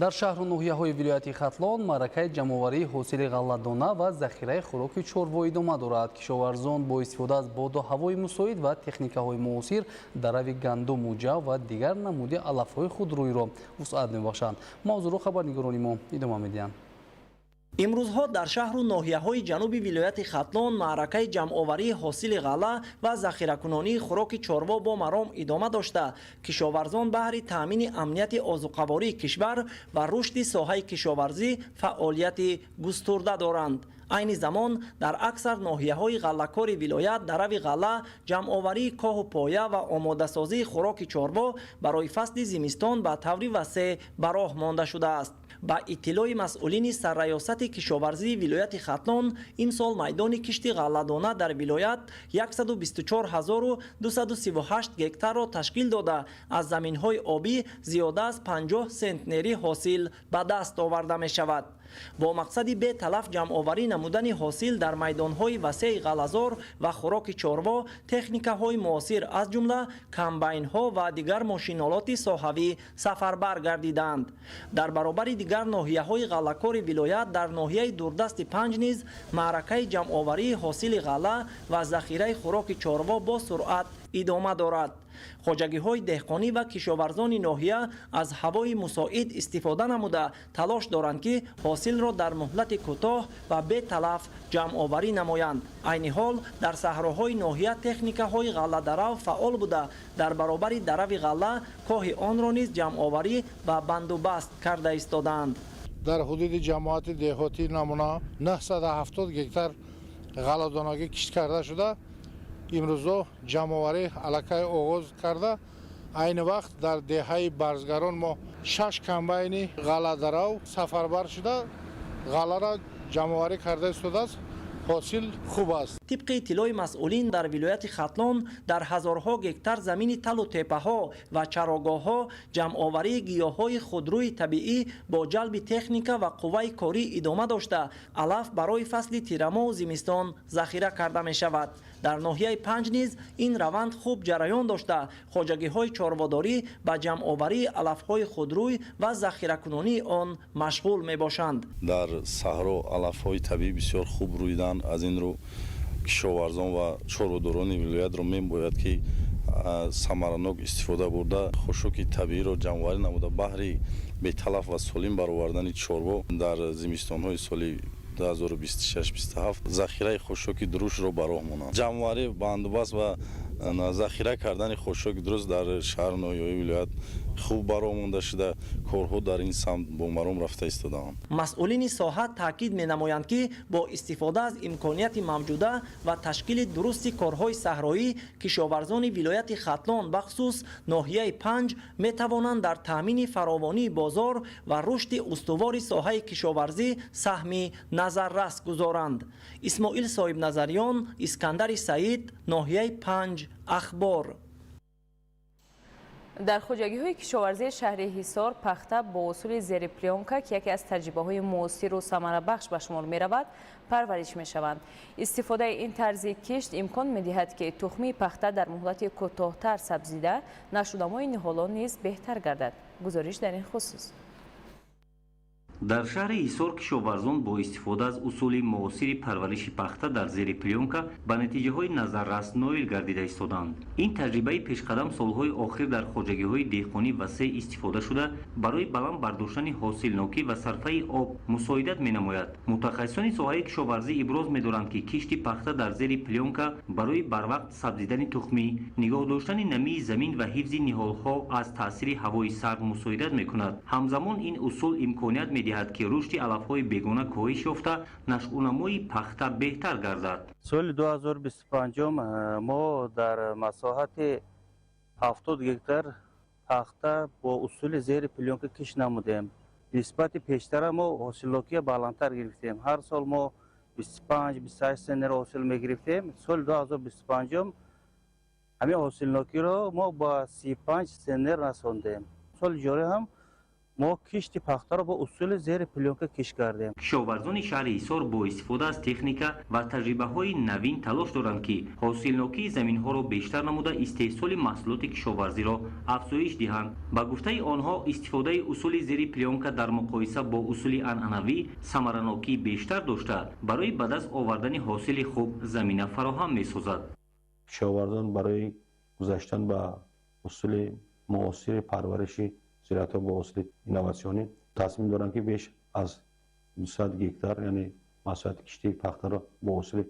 در شهر و ناحیه‌های ولایت خطلان معرکه جمع‌آوری حاصل غله‌دانه و ذخیره خوراک چروا ادامه دارد. کشاورزان با استفاده از باد و هوای مساعد و تکنیک‌های معاصر در روی گندم و جو و دیگر نمود علف‌های خود روی را وسعت می‌بخشند. موضوع را خبرنگاران ما ادامه می‌دهند.
امروزها در شهر و ناحیه‌های جنوبی ولایت خطلان معرکه جمع‌آوری حاصل غله و ذخیره‌کننی خوراک چروا با مرام ادامه داشته. کشاورزان بهر تامین امنیت آذوقه‌واری کشور و رشد ساحه کشاورزی فعالیت گسترده دارند. عین زمان در اکثر ناحیه‌های غله‌کاری ولایت در روی غله جمع‌آوری کاه و پایه و آماده‌سازی خوراک چروا برای فصل زمستان به طور وسیع به راه مانده شده است. با اطلاع مسئولین سرریاست کشاورزی ولایت خطلان امسال میدان کشت غله‌دانه در ولایت 124238 گکتار را تشکیل داده از زمین‌های آبی زیاده از 50 سنتنری حاصل به دست آورده می شود. با مقصد به تلف جمع‌آوری نمودن حاصل در میدان‌های وسیع غله‌زار و خوراک چروا تکنیک‌های معاصر از جمله کمباین‌ها و دیگر ماشین‌آلات ساحوی سفربر گردیدند. در برابر دیگر ناحیه‌های غله‌کاری ولایت در ناحیه دوردست 5 نیز معرکه جمع‌آوری حاصل غله و ذخیره خوراک چروا با سرعت ادامه دارد. خواجگی‌های دهقانی و کشاورزان ناحیه از هوای مساعد استفاده نموده تلاش دارند که حاصل را در مهلت کوتاه و بی تلف جمع‌آوری نمایند. عین حال در صحراهای ناحیه تکنیک‌های غله‌درو فعال بوده در برابر درو غله کاه آن را نیز جمع‌آوری و بندوبست کرده ایستادند.
در حدود جماعت دهاتی نمونه 970 گکتار غلادانگی کشت کرده شده. امروز جمع‌آوری علاقه آغاز کرده. این وقت در دهه برزگران ما 6 کمباین غله درو سفربر شده. غله را جمع‌آوری کرده شده است. حاصل خوب است.
طبق اطلاع مسئولین در ولایت ختلان در هزارها گکتار زمین تل و تپه ها و چراگاه ها جمع آوری گیاه های خودروی طبیعی با جلب تکنیکا و قوه کاری ادامه داشته علف برای فصل تیرما و زمستان ذخیره کرده می شود. در ناحیه 5 نیز این روند خوب جریان داشته خواجگی های چاره‌داری به جمع آوری علف های خودروی و ذخیره کنانی آن مشغول می باشند.
در صحرا علف های طبیعی بسیار خوب رویدن. از این رو کشاورزان و چاره‌داران ولایت را می‌باید که ثمرناک استفاده برده خشک طبیعی را جمع‌آوری نموده بهره بی‌تلف و سالم برآوردن چاروا در زمستان‌های سال 2026-27 ذخیره خشک درشت را براه مانند. جمع‌آوری بندوبست و ذخیره کردن خشک درست در شهر ناحیه‌های ولایت خوب براه مانده شده. کارها در این سمت با مرام رفته ایستاده‌اند.
مسئولین ساحه تاکید می‌نمایند که با استفاده از امکانات موجوده و تشکیل درست کارهای صحرایی کشاورزان ولایت ختلان بخصوص ناحیه 5 می‌توانند در تامین فراوانی بازار و رشد استوار ساحه کشاورزی سهمی نظررس گذارند. اسماعیل صاحب نظریان، اسکندر سعید، ناحیه 5 اخبار.
در خواجگی های کشاورزی شهر حصار پخته با اصول زیر پلیونکا که یکی از تجربه های موثر و ثمره بخش به شمار می رود پرورش می شوند. استفاده این طرز کشت امکان می دهد که تخمی پخته در مهلت کوتاه‌تر سبزیده نشودنمای نهالان نیز بهتر گردد. گزارش در این خصوص.
در شهر حصار کشاورزان با استفاده از اصول معاصر پرورش پخته در زیر پلیونکا به نتیجه های نظررس نایل گردیده ایستادند. این تجربه پیشقدم سالهای آخر در خواجگی های دهقانی وسیع استفاده شده برای بلند برداشتن حاصلناکی و صرفه آب مساعدت می نماید. متخصصان ساحه کشاورزی ابراز می دارند که کشت پخته در زیر پلیونکا برای بروقت سبزیدن تخمی، نگاه داشتن نمی زمین و حفظ نهالها از تاثیر هوای سرد مساعدت می کند. همزمان این اصول امکانیت می که رشد علف‌های بیگانه کاهش یافته نشأه‌نمای پخته بهتر گردد.
سال 2025 ما در مساحت 70 گکتار پخته با اصول زیر پلیونکا کشت نمودیم. نسبت پیشتر ما حاصلناکی بالاتر گرفتیم. هر سال ما 25-28 سنه را حاصل می‌گرفتیم. سال 2025 همین حاصلناکی را ما با 35 سنه رساندیم. سال جاری هم ما کشت پخته را با اصول زیر پلیونکا کشت کردیم.
کشاورزان شهر حصار با استفاده از تکنیک و تجربه های نوین تلاش دارند که حاصلناکی زمین ها را بیشتر نموده استحصال محصولات کشاورزی را افزایش دهند. با گفته آنها استفاده اصول زیر پلیونکا در مقایسه با اصول عنعنوی ثمرناکی بیشتر داشته برای به دست آوردن حاصل خوب زمینه فراهم می‌سازد.
کشاورزان برای گذشتن به اصول معاصر پرورش زراعت با اصول اینواسیونی تصمیم دارند که بیش از 200 گکتار یعنی مساحت کشتی پخته را با اصول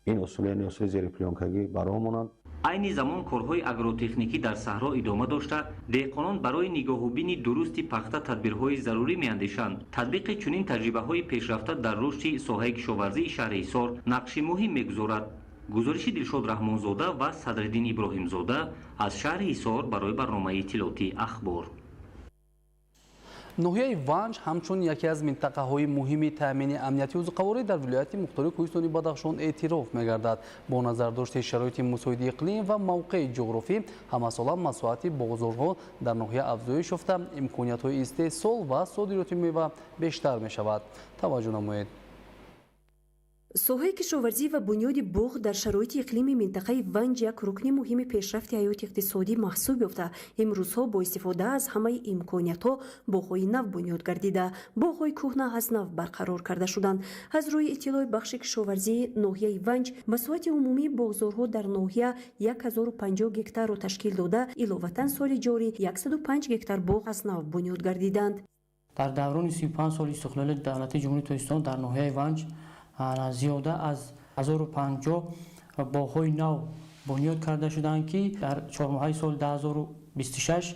این اصول یعنی اصول زیر پلیونکاگی برآورده مانند.
عین زمان کارهای اگروتکنیکی در صحرا ادامه داشته دهقانان برای نگاهوبینی درست پخته تدبیرهای ضروری میاندیشند. تطبیق چنین تجربه‌های پیشرفته در رشد ساحه کشاورزی شهر حصار نقش مهم می‌گذارد. گزارش دلشاد رحمانزاده و صدرالدین ابراهیمزاده از شهر حصار برای برنامه اطلاعاتی اخبار.
ناحیه ونج همچون یکی از منطقه‌های مهم تامین امنیتی و قواری در ولایت مختار کوهستانی بدخشان اعتراف می‌گردد. با نظر داشت شرایط مساعد اقلیم و موقع جغرافی همساله مساحت بازارها در ناحیه افزایش یافته امکانیت‌های استحصال و صادرات میوه بیشتر می‌شود. توجه نمایید.
ساحه کشاورزی و بنیاد باغ در شرایط اقلیمی منطقه ونج یک رکن مهم پیشرفت حیات اقتصادی محسوب یافته امروزها با استفاده از همه امکانیت‌ها باغ‌های نو بنیاد گردیده باغ‌های کهنه از نو برقرار کرده شدند. از روی اطلاع بخش کشاورزی ناحیه ونج مساحت عمومی بازارها در ناحیه 1050 گکتار را تشکیل داده علاوه سال جاری 105 گکتار باغ از نو بنیاد گردیدند.
در دوران 35 سال استقلال دولت جمهوری تاجیکستان در ناحیه ونج زیاده از 1050 باغ‌های نو بنیاد کرده شدند که در 4 ماه سال 2026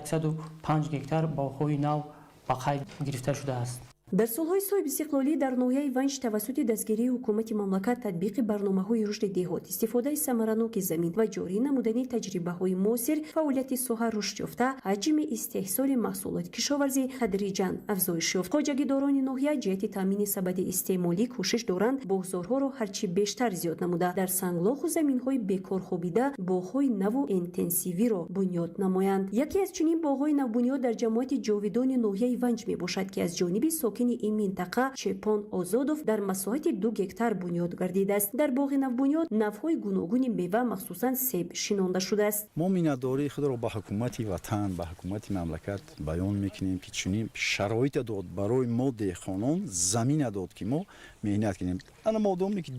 105 گکتار باغ‌های نو به قید گرفته شده است.
дар солҳои соҳиб истиқлолӣ дар ноҳияи ванҷ тавассути дастгирии ҳукумати мамлакат татбиқи барномаҳои рушди деҳот, истифодаи самараноки замин ва ҷорӣ намудани таҷрибаҳои муосир фаъолияти соҳа рушд ёфта, ҳаҷми истеҳсоли маҳсулоти кишоварзӣ тадриҷан афзоиш ёфт. хоҷагидорони ноҳия ҷиҳати таъмини сабади истеъмолӣ кӯшиш доранд бозорҳоро ҳарчи бештар зиёд намуда дар санглоху заминҳои бекорхобида боғҳои наву интенсивиро бунёд намоянд. яке аз чунин боғҳои навбунёд дар ҷамоати ҷовидони ноҳияи ванҷ мебошад ки аз ҷониби сокини ин минтақа Чепон Озодов дар масоҳати 2 гектар бунёд гардидааст. дар боғи навбунёд навъҳои гуногуни мева махсусан себ шинонда шудааст.
мо миннатдории худро ба ҳукумати ватан, ба ҳукумати мамлакат баён мекунем ки чунин шароите дод барои мо деҳқонон, замина дод ки мо меҳнат кунем. ана модоме ки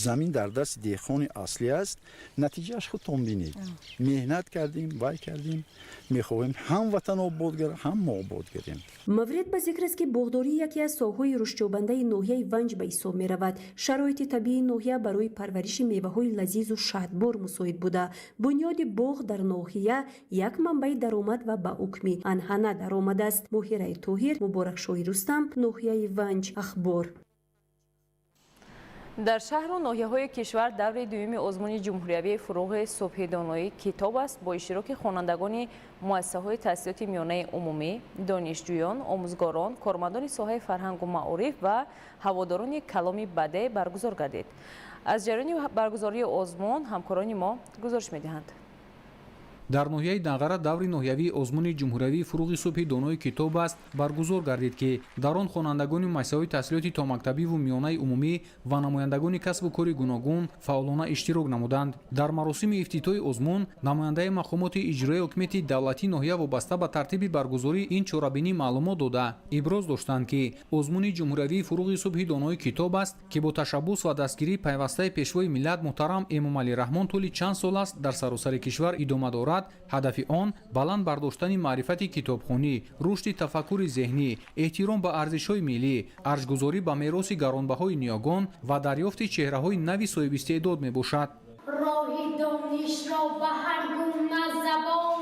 замин дар дасти деҳқони аслӣ аст, натиҷааш худтон бинед. меҳнат кардем, вай кардем, мехоҳем ҳам ватан обод гардад, ҳам мо обод гардем.
маврид ба зикр аст ки боғдорӣ яке аз соҳаҳои рушдёбандаи ноҳияи ванҷ ба ҳисоб меравад. шароити табиии ноҳия барои парвариши меваҳои лазизу шаҳдбор мусоид буда. бунёди боғ дар ноҳия як манбаи даромад ва ба ҳукми анъана даромадааст. моҳираи тоҳир, муборакшоҳи рустам, ноҳияи ванҷ, ахбор.
дар шаҳру ноҳияҳои кишвар даври дуюми озмуни ҷумҳуриявии фуруғи субҳи доноӣ китоб аст бо иштироки хонандагони муассисаҳои таҳсилоти миёнаи умумӣ, донишҷӯён, омӯзгорон, кормандони соҳаи фарҳангу маориф ва ҳаводорони каломи баде баргузор гардид. аз ҷараёни баргузории озмун ҳамкорони мо гузориш медиҳанд.
дар ноҳияи Даңғара даври ноҳиявии озмуни ҷумҳуриявии фуруғи субҳи донои китоб аст баргузор гардид ки дар он хонандагони муассисаҳои таҳсилоти томактабиву миёнаи умумӣ ва намояндагони касбу кори гуногун фаъолона иштирок намуданд. дар маросими ифтитоҳи озмун намояндаи мақомоти иҷроии ҳокимияти давлатии ноҳия вобаста ба тартиби баргузории ин чорабинӣ маълумот дода иброз доштанд ки озмуни ҷумҳуриявии фуруғи субҳи донои китоб аст ки бо ташаббус ва дастгирии пайвастаи пешвои миллат муҳтарам Эмомалӣ Раҳмон тӯли чанд сол аст дар саросари кишвар идома дорад. ҳадафи он баланд бардоштани маърифати китобхонӣ, рушди тафаккури зеҳнӣ, эҳтиром ба арзишҳои миллӣ, арҷгузорӣ ба мероси гаронбаҳои ниёгон ва дарёфти чеҳраҳои нави соҳибистеъдод мебошад.
роҳи донишро ба ҳар гуна забон.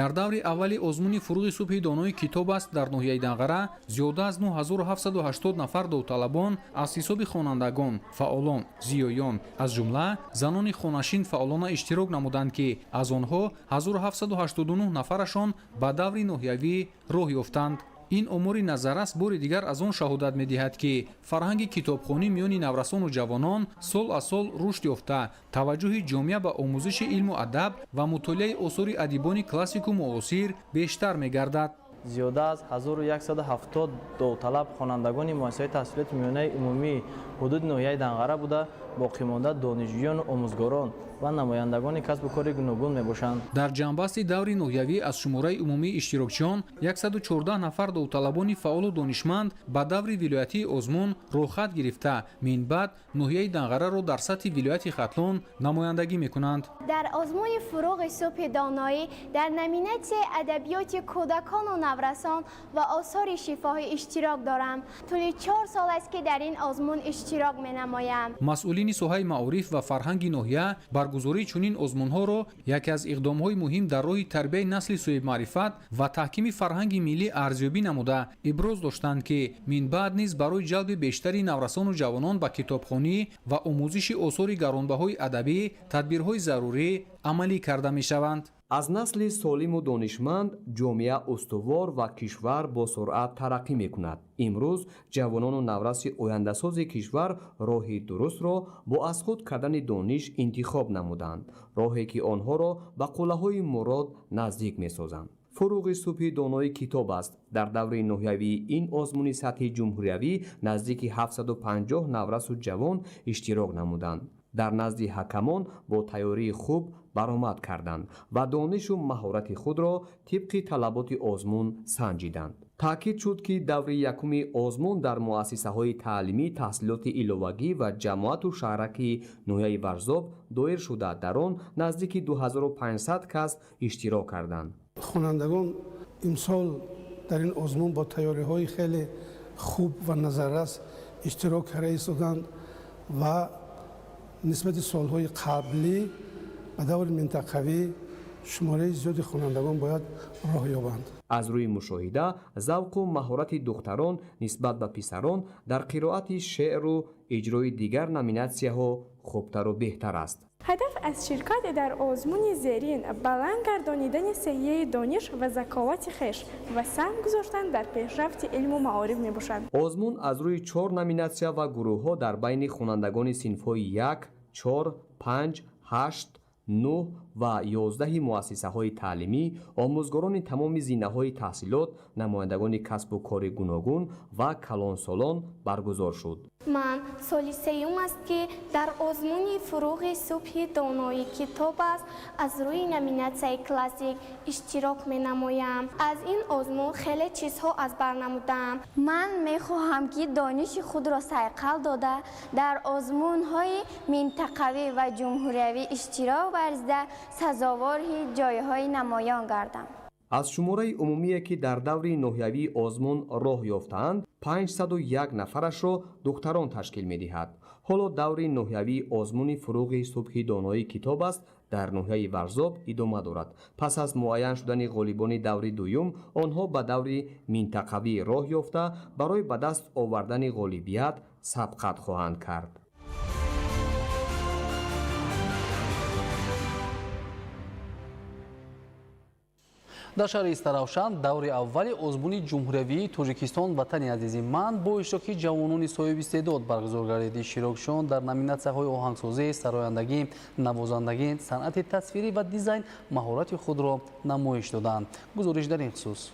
дар даври аввали озмуни фуруғи субҳи донои китоб аст дар ноҳияи Даңғара зиёда аз 9780 нафар довталабон аз ҳисоби хонандагон, фаъолон, зиёён, аз ҷумла занони хонашин фаъолона иштирок намуданд ки аз онҳо 1789 нафарашон ба даври ноҳиявӣ роҳ ёфтанд. ин омори назаррас бори дигар аз он шаҳодат медиҳад ки фарҳанги китобхонӣ миёни наврасону ҷавонон сол аз сол рушд ёфта, таваҷҷӯҳи ҷомеа ба омӯзиши илму адаб ва мутолиаи осори адибони классику муосир бештар мегардад.
зиёда аз 1170 довталаб хонандагони муассисаҳои таҳсилоти миёнаи умумии ҳудуди ноҳияи Даңғара буда боқимонда донишҷӯён, омӯзгорон ва намояндагони касбу кори гуногун мебошанд.
дар ҷанбасти даври ноҳиявӣ аз шумораи умумии иштирокчиён 114 нафар довталабони фаъолу донишманд ба даври вилоятии озмун роҳхат гирифта минбаъд ноҳияи Даңғараро дар сатҳи вилояти Хатлон намояндагӣ мекунанд.
дар озмуни фуруғи субҳи доноӣ дар номинатсияи адабиёти кӯдакону наврасон ва осори шифоҳӣ иштирок дорам. тӯли 4 сол аст ки дар ин озмун иштирок менамоям.
масъулини соҳаи маориф ва фарҳанги ноҳия баргузории чунин озмунҳоро яке аз иқдомҳои муҳим дар роҳи тарбияи насли соҳибмаърифат ва таҳкими фарҳанги миллӣ арзёбӣ намуда иброз доштанд ки минбаъд низ барои ҷалби бештари наврасону ҷавонон ба китобхонӣ ва омӯзиши осори гаронбаҳои адабӣ тадбирҳои зарурӣ амалӣ карда мешаванд.
аз насли солиму донишманд ҷомеа устувор ва кишвар бо суръат тараққӣ мекунад. имрӯз ҷавонону навраси ояндасози кишвар роҳи дурустро бо аз худ кардани дониш интихоб намуданд, роҳе ки онҳоро ба қуллаҳои мурод наздик месозанд. фуруғи субҳи донои китоб аст дар даври ноҳиявии ин озмуни сатҳи ҷумҳуриявӣ наздики 750 наврасу ҷавон иштирок намуданд. дар назди ҳакамон бо тайёрии хуб баромад карданд ва донишу маҳорати худро тибқи талаботи озмун санҷиданд. таъкид шуд ки даври якуми озмун дар муассисаҳои таълимӣ таҳсилоти иловагӣ ва ҷамоату шаҳраки ноҳияи Варзоб доир шуда дар он наздики 2500 кас иштирок карданд.
хонандагон имсол дар ин озмун бо тайёриҳои хеле хуб ва назаррас иштирок карда истоданд ва нисбати солҳои қаблӣ ба даври минтақавӣ شماره زیادی خوانندگان باید راه یابند.
از روی مشاهده ذوق و مهارت دختران نسبت به پسران در قرائت شعر و اجرای دیگر نامیناسیاها خوبتر و بهتر است.
هدف از شرکت در آزمون زیرین بلند گردانیدن سهیه دانش و ذکاوت خویش و سهم گذاشتن در پیشرفت علم و معارف می باشد.
آزمون از روی 4 نامیناسیا و گروه ها در بین خوانندگان صنف‌های 1، 4، 5، 8، 9 و 11 مؤسسه های تعلیمی، آموزگاران تمام زینه های تحصیلات، نمایندگان کسب و کار گوناگون و کلانسالان برگزار شد.
من سال سیوم است که در آزمون فروغ صبح دانایی کتاب است از روی نامیناسیای کلاسیک اشتراک می نمایم. از این آزمون خیلی چیزها از بر نمودم. من می خواهم که دانش خود را صیقل داده در آزمون های منطقوی و جمهوریوی اشتراک ورزیده سزاوار جایهای نمایان گردم.
از شماره عمومی که در دور نهیوی آزمون راه یافتند 501 نفرش را دختران تشکیل می دهد. حالا دور نهیوی آزمون فروغ صبح دانایی کتاب است در ناحیه ورزاب ادامه دارد. پس از معین شدن غالبان دور دوم آنها به دور منطقوی راه یافته برای به دست آوردن غالبیت سبقت خواهند کرد.
дар шаҳри Истаравшан даври аввали озмуни ҷумҳуриявии Тоҷикистон ватани азизи ман бо иштироки ҷавонони соҳиби истеъдод баргузор гардид. иштирокшон дар номинатсияҳои оҳангсозӣ, сарояндагӣ, навозандагӣ, санъати тасвирӣ ва дизайн маҳорати худро намоиш доданд. гузориш дар ин хусус.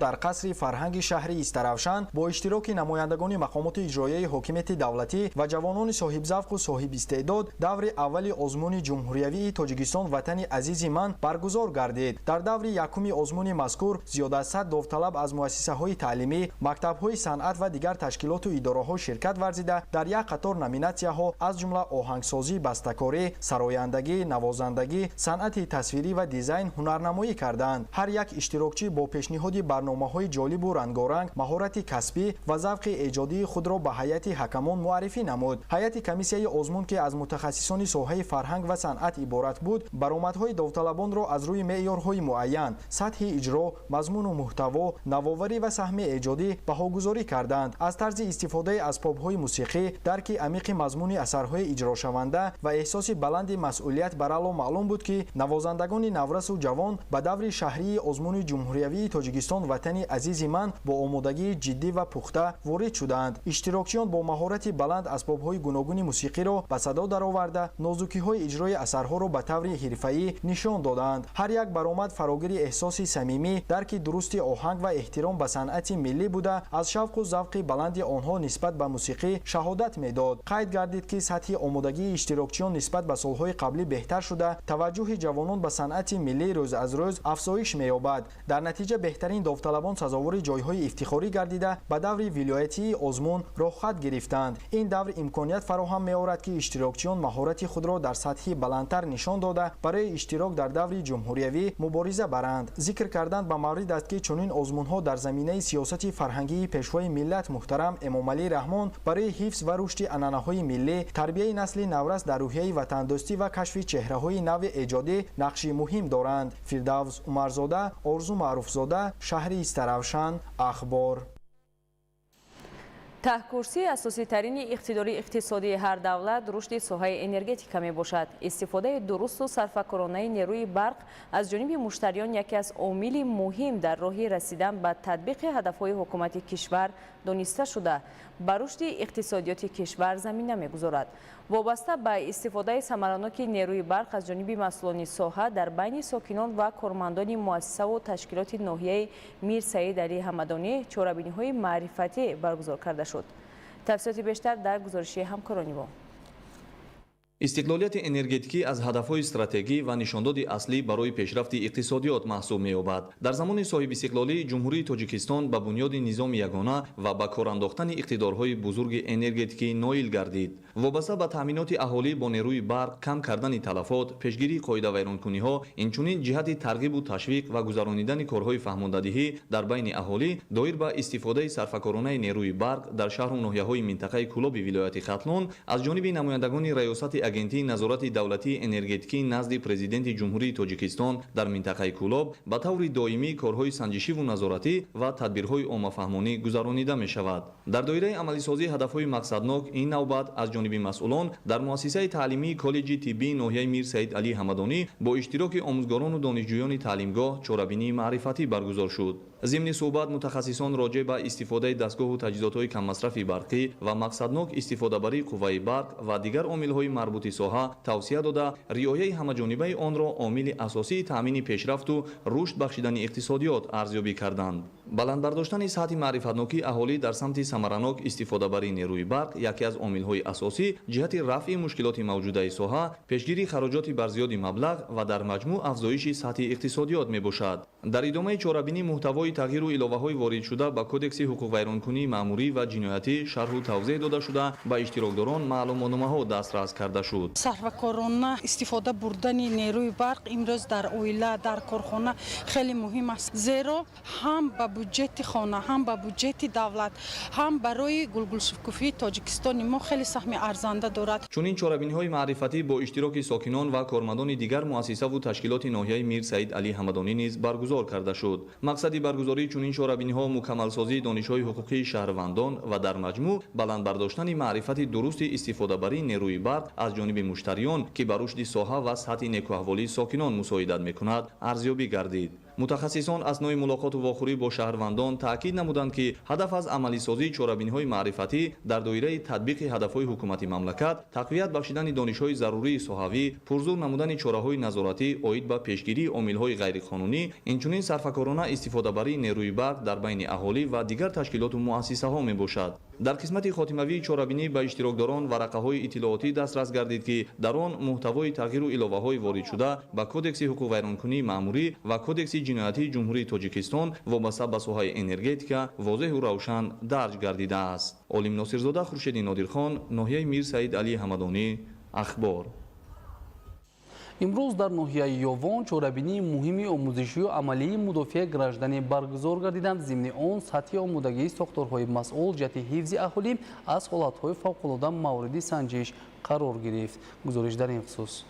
дар қасри фарҳанги шаҳри Истаравшан бо иштироки намояндагони мақомоти иҷроияи ҳокимияти давлатӣ ва ҷавонони соҳибзавқу соҳибистеъдод даври аввали озмуни ҷумҳуриявии Тоҷикистон ватани азизи ман баргузор гардид. дар даври якуми озмуни мазкур зиёда аз 100 довталаб аз муассисаҳои таълимӣ, мактабҳои санъат ва дигар ташкилоту идораҳо ширкат варзида дар як қатор номинатсияҳо аз ҷумла оҳангсозӣ, бастакорӣ, сарояндагӣ, навозандагӣ, санъати тасвирӣ ва дизайн ҳунарнамоӣ карданд. ҳар як иштирокчӣ бо пешниҳоди барномаҳои ҷолибу рангоранг маҳорати касбӣ ва завқи эҷодии худро ба ҳайати ҳакамон муаррифӣ намуд. ҳайати комиссияи озмун ки аз мутахассисони соҳаи фарҳанг ва санъат иборат буд, баромадҳои довталабонро аз рӯи меъёрҳои муайян, сатҳи иҷро, мазмуну муҳтаво, навоварӣ ва саҳми эҷодӣ баҳогузорӣ карданд. аз тарзи истифодаи асбобҳои мусиқӣ, дарки амиқи мазмуни асарҳои иҷрошаванда ва эҳсоси баланди масъулият барало маълум буд ки навозандагони наврасу ҷавон ба даври шаҳрии озмуни ҷумҳуриявии Тоҷикистон ватани азизи ман бо омодагии ҷиддӣ ва пухта ворид шуданд. иштирокчиён бо маҳорати баланд асбобҳои гуногуни мусиқиро ба садо дароварда, нозукиҳои иҷрои асарҳоро ба таври ҳирфаӣ нишон доданд. ҳар як баромад фарогири эҳсоси самимӣ, дарки дурусти оҳанг ва эҳтиром ба санъати миллӣ буда, аз шавқу завқи баланди онҳо нисбат ба мусиқӣ шаҳодат медод. қайд гардид ки сатҳи омодагии иштирокчиён нисбат ба солҳои қаблӣ беҳтар шуда, таваҷҷӯҳи ҷавонон ба санъати миллӣ рӯз аз рӯз афзоиш меёбад. дар натиҷа беҳтарин довталабон сазовори ҷойҳои ифтихорӣ гардида ба даври вилоятии озмун роҳхат гирифтанд. ин давр имконият фароҳам меорад ки иштирокчиён маҳорати худро дар сатҳи баландтар нишон дода барои иштирок дар даври ҷумҳуриявӣ мубориза баранд. зикр кардан ба маврид аст ки чунин озмунҳо дар заминаи сиёсати фарҳангии пешвои миллат муҳтарам Эмомалӣ Раҳмон барои ҳифз ва рушди анъанаҳои миллӣ, тарбияи насли наврас дар рӯҳияи ватандӯстӣ ва кашфи чеҳраҳои нави эҷодӣ нақши муҳим доранд. Фирдавс Умарзода, Орзу Маъруфзода, шаҳри Истаравшан, ахбор.
таҳкурсии асоситарини иқтидори иқтисодии ҳар давлат рушди соҳаи энергетика мебошад. истифодаи дурусту сарфакоронаи нерӯи барқ аз ҷониби муштариён яке аз омили муҳим дар роҳи расидан ба татбиқи ҳадафҳои ҳукумати кишвар дониста шуда ба рушди иқтисодиёти кишвар замина мегузорад. вобаста ба истифодаи самараноки нерӯи барқ аз ҷониби масъулони соҳа дар байни сокинон ва кормандони муассисаву ташкилоти ноҳияи Мир Саид Али Ҳамадонӣ чорабиниҳои маърифатӣ баргузор карда шуд. тафсилоти бештар дар гузориши ҳамкорони мо.
истиқлолияти энергетикӣ аз ҳадафҳои стратегӣ ва нишондоди аслӣ барои пешрафти иқтисодиёт маҳсуб меёбад. дар замони соҳибистиқлолии ҷумҳурии Тоҷикистон ба бунёди низоми ягона ва ба корандохтани иқтидорҳои бузурги энергетикӣ ноил гардид. вобаста ба таъминоти аҳолӣ бо нерӯи барқ, кам кардани талафот, пешгирии қоидавайронкуниҳо, инчунин ҷиҳати тарғибу ташвиқ ва гузаронидани корҳои фаҳмондадиҳӣ дар байни аҳолӣ доир ба истифодаи сарфакоронаи нерӯи барқ дар шаҳру ноҳияҳои минтақаи Кӯлоби вилояти Хатлон аз ҷониби намояндагони раёсати агентии назорати давлатии энергетикии назди президенти ҷумҳурии тоҷикистон дар минтақаи кӯлоб ба таври доимӣ корҳои санҷишиву назоратӣ ва тадбирҳои оммафаҳмонӣ гузаронида мешавад. дар доираи амалисозии ҳадафҳои мақсаднок ин навбат аз ҷониби масъулон дар муассисаи таълимии коллеҷи тиббии ноҳияи мир Саид Алӣ Ҳамадонӣ бо иштироки омӯзгорону донишҷӯёни таълимгоҳ чорабинии маърифатӣ баргузор шуд. зимни суҳбат мутахассисон роҷеъ ба истифодаи дастгоҳу таҷҳизотҳои каммасрафи барқӣ ва мақсаднок истифодабарии қувваи барқ ва дигар омилҳои марбути соҳа тавсия дода риояи ҳамаҷонибаи онро омили асосии таъмини пешрафту рушд бахшидани иқтисодиёт арзёбӣ карданд. баландбардоштани сатҳи маърифатнокии аҳолӣ дар самти самаранок истифодабарии нерӯи барқ яке аз омилҳои асосӣ ҷиҳати рафъи мушкилоти мавҷудаи соҳа, пешгирии хароҷоти барзиёди маблағ ва дар маҷмӯъ афзоиши сатҳи иқтисодиёт мебошад. дар идомаи чорабинӣ муҳтавои тағйиру иловаҳои воридшуда ба кодекси ҳуқуқвайронкунии маъмурӣ ва ҷиноятӣ шарҳу тавзеҳ дода шуда ба иштирокдорон маълумотномаҳо дастрас карда шуд.
сарфакорона истифода бурдани нерӯи барқ имрӯз дар оила, дар корхона хеле муҳим аст, зеро ҳам ба бюджети хона, ҳам ба бюджети давлат, ҳам барои гулгулшукуфии тоҷикистони мо хеле саҳми арзанда дорад.
чунин чорабиниҳои маърифатӣ бо иштироки сокинон ва кормандони дигар муассисаву ташкилоти ноҳияи мир Саид Алӣ Ҳамадонӣ низ баргузор карда шуд. мақсади баргузории чунин чорабиниҳо мукаммалсозии донишҳои ҳуқуқии шаҳрвандон ва дар маҷмӯъ баландбардоштани маърифати дурусти истифодабарии нерӯи барқ аз ҷониби муштариён ки ба рушди соҳа ва сатҳи некуаҳволии сокинон мусоидат мекунад арзёбӣ гардид. мутахассисон аснои мулоқоту вохӯрӣ бо шаҳрвандон таъкид намуданд ки ҳадаф аз амалисозии чорабиниҳои маърифатӣ дар доираи татбиқи ҳадафҳои ҳукумати мамлакат тақвият бахшидани донишҳои зарурии соҳавӣ, пурзур намудани чораҳои назоратӣ оид ба пешгирии омилҳои ғайриқонунӣ, инчунин сарфакорона истифодабарии нерӯи барқ дар байни аҳолӣ ва дигар ташкилоту муассисаҳо мебошад. дар қисмати хотимавии чорабинӣ ба иштирокдорон варақаҳои иттилоотӣ дастрас гардид ки дар он муҳтавои тағйиру иловаҳои воридшуда ба кодекси ҳуқуқвайронкунии маъмурӣ ва кодекси ҷиноятии ҷумҳурии тоҷикистон вобаста ба соҳаи энергетика возеҳу равшан дарҷ гардидааст. олим носирзода, хуршеди нодирхон, ноҳияи мир Саид Алӣ Ҳамадонӣ, ахбор.
имрӯз дар ноҳияи Ёвон чорабинии муҳими омӯзишию амалии мудофиаи гражданӣ баргузор гардиданд. зимни он сатҳи омодагии сохторҳои масъул ҷиҳати ҳифзи аҳолӣ аз ҳолатҳои фавқулода мавриди санҷиш қарор гирифт. гузориш дар ин хусус.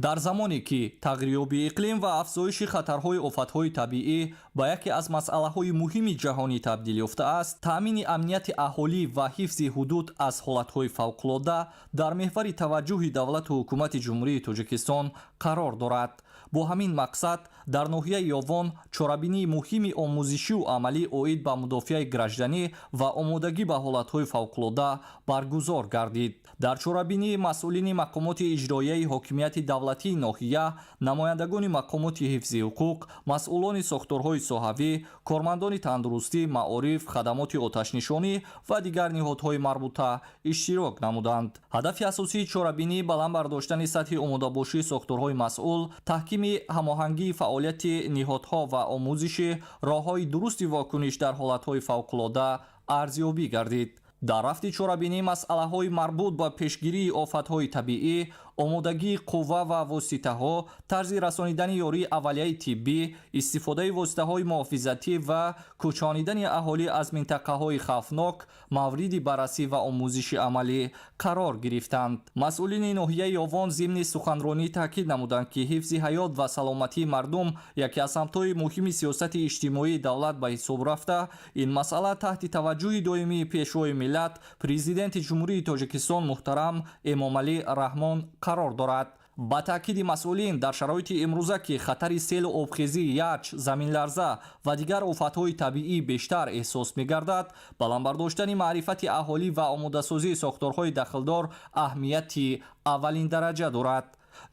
дар замоне ки тағйирёбии иқлим ва афзоиши хатарҳои офатҳои табиӣ ба яке аз масъалаҳои муҳими ҷаҳонӣ табдил ёфтааст, таъмини амнияти аҳолӣ ва ҳифзи ҳудуд аз ҳолатҳои фавқулода дар меҳвари таваҷҷӯҳи давлату ҳукумати ҷумҳурии Тоҷикистон қарор дорад. бо ҳамин мақсад дар ноҳияи Ёвон чорабинии муҳими омӯзишию амалӣ оид ба мудофиаи гражданӣ ва омодагӣ ба ҳолатҳои фавқулода баргузор гардид. дар чорабинии масъулини мақомоти иҷроияи ҳокимияти давлатии ноҳия, намояндагони мақомоти ҳифзи ҳуқуқ, масъулони сохторҳои соҳавӣ, кормандони тандурустӣ, маориф, хадамоти оташнишонӣ ва дигар ниҳодҳои марбута иштирок намуданд. ҳадафи асосии чорабинӣ баландбардоштани сатҳи омодабошии сохторҳои масъул, таҳкими ҳамоҳангии фаъолияти ниҳодҳо ва омӯзиши роҳҳои дурусти вокуниш дар ҳолатҳои фавқулода арзёбӣ гардид. дар рафти чорабинӣ масъалаҳои марбут ба пешгирии офатҳои табиӣ, омодагии қувва ва воситаҳо, тарзи расонидани ёрии аввалияи тиббӣ, истифодаи воситаҳои муҳофизатӣ ва кӯчонидани аҳолӣ аз минтақаҳои хавфнок мавриди баррасӣ ва омӯзиши амалӣ қарор гирифтанд. масъулини ноҳияи Ёвон зимни суханронӣ таъкид намуданд ки ҳифзи ҳаёт ва саломатии мардум яке аз самтҳои муҳими сиёсати иҷтимоии давлат ба ҳисоб рафта, ин масъала таҳти таваҷҷӯҳи доимии пешвои миллат президенти ҷумҳурии Тоҷикистон муҳтарам Эмомалӣ Раҳмон қарор дорад. ба таъкиди масъулин, дар шароити имрӯза ки хатари селу обхезӣ, яч, заминларза ва дигар офатҳои табиӣ бештар эҳсос мегардад, баландбардоштани маърифати аҳолӣ ва омодасозии сохторҳои дахлдор аҳамияти аввалиндараҷа дорад.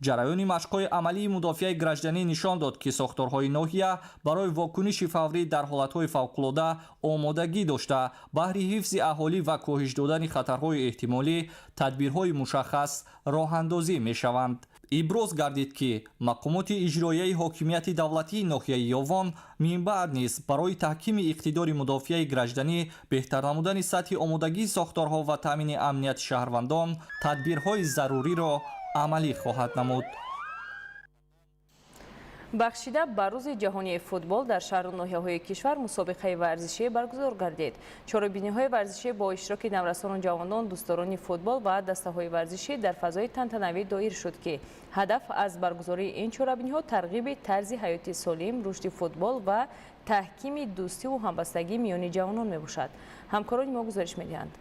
ҷараёни машқҳои амалии мудофиаи гражданӣ нишон дод ки сохторҳои ноҳия барои вокуниши фаврӣ дар ҳолатҳои фавқулода омодагӣ дошта, баҳри ҳифзи аҳолӣ ва коҳиш додани хатарҳои эҳтимолӣ тадбирҳои мушаххас роҳандозӣ мешаванд. иброз гардид ки мақомоти иҷроияи ҳокимияти давлатии ноҳияи Ёвон минбаъд низ барои таҳкими иқтидори мудофиаи гражданӣ, беҳтар намудани сатҳи омодагии сохторҳо ва таъмини амнияти шаҳрвандон тадбирҳои заруриро амалӣ хоҳад намуд.
бахшида ба рӯзи ҷаҳонии футбол дар шаҳру ноҳияҳои кишвар мусобиқаи варзишӣ баргузор гардид. чорабиниҳои варзишӣ бо иштироки наврасону ҷавонон, дӯстдорони футбол ва дастаҳои варзишӣ дар фазои тантанавӣ доир шуд ки ҳадаф аз баргузории ин чорабиниҳо тарғиби тарзи ҳаёти солим, рушди футбол ва таҳкими дӯстиву ҳамбастагии миёни ҷавонон мебошад. ҳамкорони мо гузориш медиҳанд.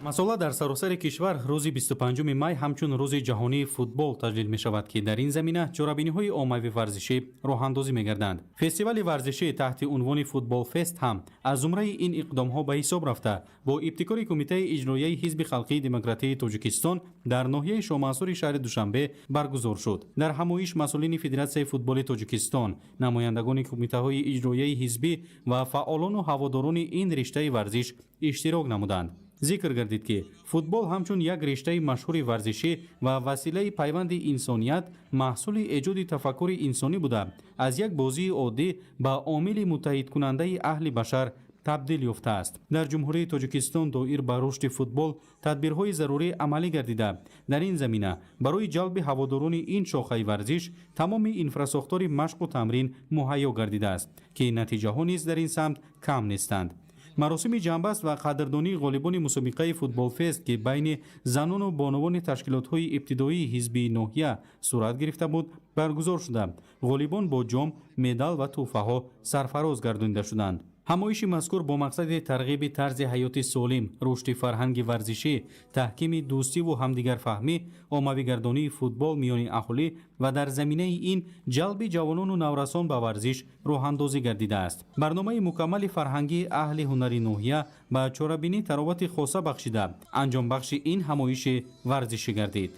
масъула дар саросари кишвар рӯзи 25 май ҳамчун рӯзи ҷаҳонии футбол таҷлил мешавад ки дар ин замина чорабиниҳои оммавии варзишӣ роҳандозӣ мегарданд. фестивали варзишӣ таҳти унвони футбол фест ҳам аз зумраи ин иқдомҳо ба ҳисоб рафта бо ибтикори кумитаи иҷроияи ҳизби халқии демократии тоҷикистон дар ноҳияи шоҳмансури шаҳри душанбе баргузор шуд. дар ҳамоиш масъулини федератсияи футболи тоҷикистон, намояндагони кумитаҳои иҷроияи ҳизбӣ ва фаъолону ҳаводорони ин риштаи варзиш иштирок намуданд. зикр гардид ки футбол ҳамчун як риштаи машҳури варзишӣ ва василаи пайванди инсоният маҳсули эҷоди тафаккури инсонӣ буда аз як бозии оддӣ ба омили муттаҳидкунандаи аҳли башар табдил ёфтааст. дар ҷумҳурии тоҷикистон доир ба рушди футбол тадбирҳои зарурӣ амалӣ гардида дар ин замина барои ҷалби ҳаводорони ин шохаи варзиш тамоми инфрасохтори машқу тамрин муҳайё гардидааст ки натиҷаҳо низ дар ин самт кам нестанд. маросими ҷанбаст ва қадрдонии ғолибони мусобиқаи футболфест ки байни занону бонувони ташкилотҳои ибтидоии ҳизбии ноҳия сурат гирифта буд баргузор шуда ғолибон бо ҷом, медал ва тӯҳфаҳо сарфароз гардонида шуданд. ҳамоиши мазкур бо мақсади тарғиби тарзи ҳаёти солим, рушди фарҳанги варзишӣ, таҳкими дӯстиву ҳамдигарфаҳмӣ, оммавигардонии футбол миёни аҳолӣ ва дар заминаи ин ҷалби ҷавонону наврасон ба варзиш роҳандозӣ гардидааст. барномаи мукаммали фарҳангии аҳли ҳунари ноҳия ба чорабинӣ таровати хоса бахшида анҷомбахши ин ҳамоиши варзишӣ гардид.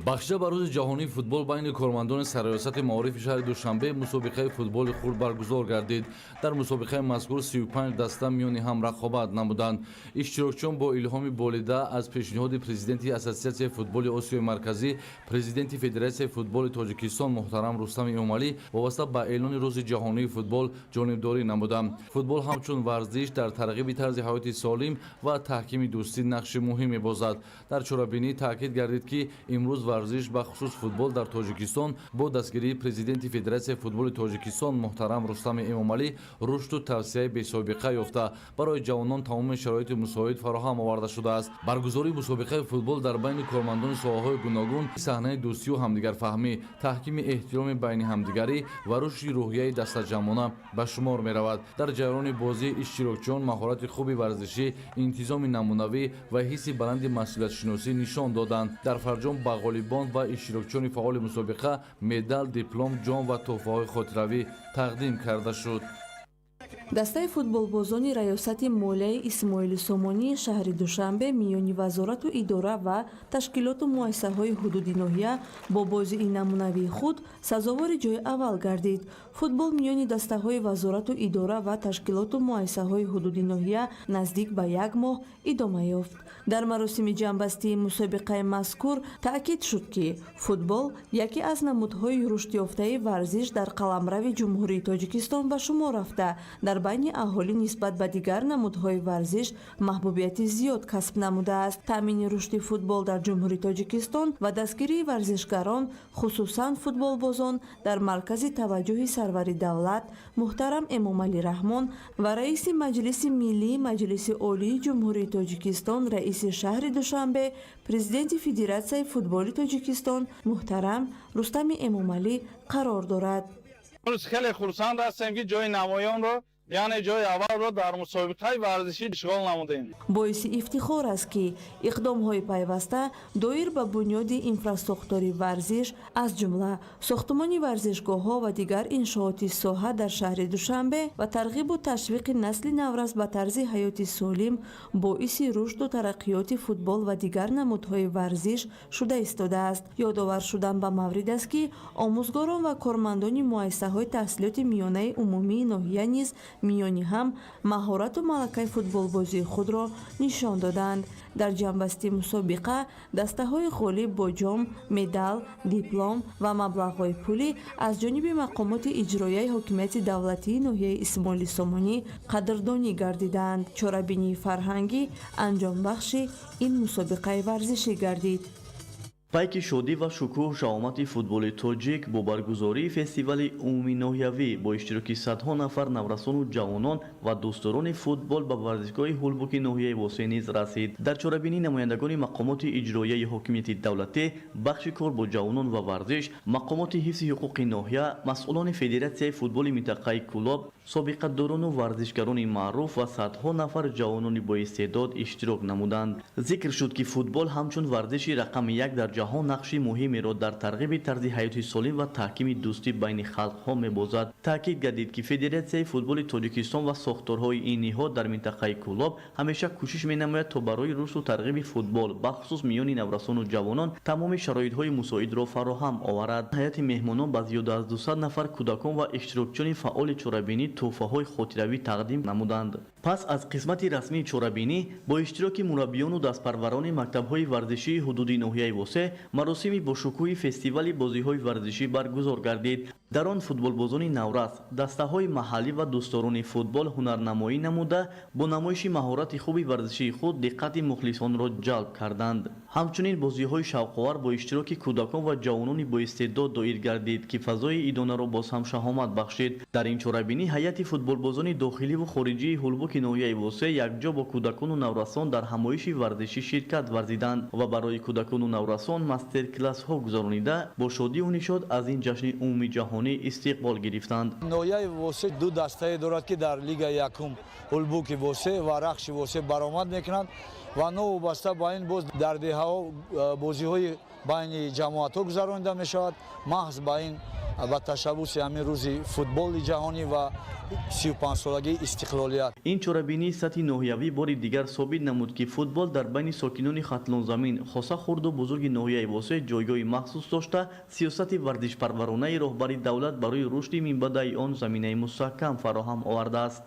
бахшида ба рӯзи ҷаҳонии футбол байни кормандони сарриёсати маорифи шаҳри душанбе мусобиқаи футболи хурд баргузор гардид. дар мусобиқаи мазкур 35 даста миёни ҳам рақобат намуданд. иштирокчиён бо илҳоми болида аз пешниҳоди президенти ассотсиатсияи футболи осиёи марказӣ, президенти федератсияи футболи тоҷикистон муҳтарам Рустами Эмомалӣ вобаста ба эълони рӯзи ҷаҳонии футбол ҷонибдорӣ намуданд. футбол ҳамчун варзиш дар тарғиби тарзи ҳаёти солим ва таҳкими дӯстӣ нақши муҳим мебозад. дар чорабинӣ таъкид гардид ки имрӯз варзиш ба хусус футбол дар тоҷикистон бо дастгирии президенти федератсияи футболи тоҷикистон муҳтарам Рустами Эмомалӣ рушду тавсеяи бесобиқа ёфта барои ҷавонон тамоми шароити мусоид фароҳам оварда шудааст. баргузории мусобиқаи футбол дар байни кормандони соҳаҳои гуногун саҳнаи дӯстию ҳамдигарфаҳмӣ, таҳкими эҳтироми байни ҳамдигарӣ ва рушди рӯҳияи дастаҷамона ба шумор меравад. дар ҷараёни бозӣ иштирокчиён маҳорати хуби варзишӣ, интизоми намунавӣ ва ҳисси баланди масъулиятшиносӣ нишон доданд. дар фарҷом ба ғолибон ва иштирокчиёни фаъоли мусобиқа медал, диплом, ҷом ва тӯҳфаҳои хотиравӣ тақдим карда шуд.
дастаи футболбозони раёсати молияи Исмоили Сомонии шаҳри Душанбе миёни вазорату идора ва ташкилоту муассисаҳои ҳудуди ноҳия бо бозии намунавии худ сазовори ҷойи аввал гардид. футбол миёни дастаҳои вазорату идора ва ташкилоту муассисаҳои ҳудуди ноҳия наздик ба як моҳ идома ёфт. дар маросими ҷанббастии мусобиқаи мазкур таъкид шуд ки футбол яке аз намудҳои рушдёфтаи варзиш дар қаламрави ҷумҳурии Тоҷикистон ба шумор рафта дар байни аҳолӣ нисбат ба дигар намудҳои варзиш маҳбубияти зиёд касб намудааст. таъмини рушди футбол дар ҷумҳурии Тоҷикистон ва дастгирии варзишгарон, хусусан футболбозон дар маркази таваҷҷӯҳи сарвари давлат муҳтарам Эмомалӣ Раҳмон ва раиси Маҷлиси Миллии Маҷлиси Олии Ҷумҳурии Тоҷикистон, раиси шаҳри Душанбе, президенти Федератсияи футболи Тоҷикистон муҳтарам Рустами Эмомалӣ қарор дорад.
хеле хурсанд ҳастем ки ҷои намоёнро яъне ҷои аввалро дар мусобиқаи варзишӣ ишғол намудем.
боиси ифтихор аст ки иқдомҳои пайваста доир ба бунёди инфрасохтори варзиш аз ҷумла сохтумони варзишгоҳҳо ва дигар иншооти соҳа дар шаҳри Душанбе ва тарғибу ташвиқи насли наврас ба тарзи ҳаёти солим боиси рушду тараққиёти футбол ва дигар намудҳои варзиш шуда истодааст. ёдовар шудан ба маврид аст ки омӯзгорон ва кормандони муассисаҳои таҳсилоти миёнаи умумии ноҳия низ миёни ҳам маҳорату малакаи футболбозии худро нишон доданд. дар ҷанббастии мусобиқа дастаҳои ғолиб бо ҷом, медал, диплом ва маблағҳои пулӣ аз ҷониби мақомоти иҷроияи ҳокимияти давлатии ноҳияи Исмоили Сомонӣ қадрдонӣ гардиданд. чорабинии фарҳангӣ анҷомбахши ин мусобиқаи варзишӣ гардид.
пайки шодӣ ва шукӯҳ шаомати футболи тоҷик бо баргузории фестивали умумии ноҳиявӣ бо иштироки садҳо нафар наврасону ҷавонон ва дӯстдорони футбол ба варзишгоҳи ҳулбуки ноҳияи восеъ низ расид. дар чорабинии намояндагони мақомоти иҷроияи ҳокимияти давлатӣ, бахши кор бо ҷавонон ва варзиш, мақомоти ҳифзи ҳуқуқи ноҳия, масъулони федератсияи футболи минтақаи кӯлоб, собиқатдорону варзишгарони маъруф ва садҳо нафар ҷавонони боистеъдод иштирок намуданд. зикр шуд ки футбол ҳамчун варзиши рақами як дар ҷаҳон нақши муҳимеро дар тарғиби тарзи ҳаёти солим ва таҳкими дӯстӣ байни халқҳо мебозад. таъкид гардид ки федератсияи футболи тоҷикистон ва сохторҳои ин ниҳод дар минтақаи кӯлоб ҳамеша кӯшиш менамояд то барои рушду тарғиби футбол бахусус миёни наврасону ҷавонон тамоми шароитҳои мусоидро фароҳам оварад. ҳайати меҳмонон ба зиёда аз 200 нафар кӯдакон ва иштирокчиёни фаъоли чорабинӣ тӯҳфаҳои хотиравӣ тақдим намуданд. пас аз қисмати расмии чорабинӣ бо иштироки мураббиёну дастпарварони мактабҳои варзишии ҳудуди ноҳияи восеъ маросими бошукӯҳи фестивали бозиҳои варзишӣ баргузор гардид. дар он футболбозони наврас, дастаҳои маҳаллӣ ва дӯстдорони футбол ҳунарнамоӣ намуда бо намоиши маҳорати хуби варзишии худ диққати мухлисонро ҷалб карданд. ҳамчунин бозиҳои шавқовар бо иштироки кӯдакон ва ҷавонони боистеъдод доир гардид ки фазои идонаро боз ҳам шаҳомат бахшид. дар ин чорабинӣ ҳайати футболбозони дохиливу хориҷии ҳулбуки ноҳияи восеъ якҷо бо кӯдакону наврасон дар ҳамоиши варзишӣ ширкат варзиданд ва барои кӯдакону наврасон мастер-классҳо гузаронида бо шодию нишод аз ин ҷашни умумии ҷаҳонӣ истиқбол гирифтанд.
ноҳияи восеъ ду дастае дорад ки дар лигаи якум ҳулбуки восеъ ва рахши восеъ баромад мекунанд ва новобаста ба ин боз дар деҳаҳо бозиҳои байни ҷамоатҳо гузаронида мешавад маҳз ба ин ба ташаббуси ҳамин рӯзи футболи ҷаҳонӣ ва 35-солагии истиқлолият.
ин чорабинии сатҳи ноҳиявӣ бори дигар собит намуд ки футбол дар байни сокинони хатлонзамин хоса хурду бузурги ноҳияи восеъ ҷойгоҳи махсус дошта сиёсати варзишпарваронаи роҳбари давлат барои рушди минбаъдаи он заминаи мустаҳкам фароҳам овардааст.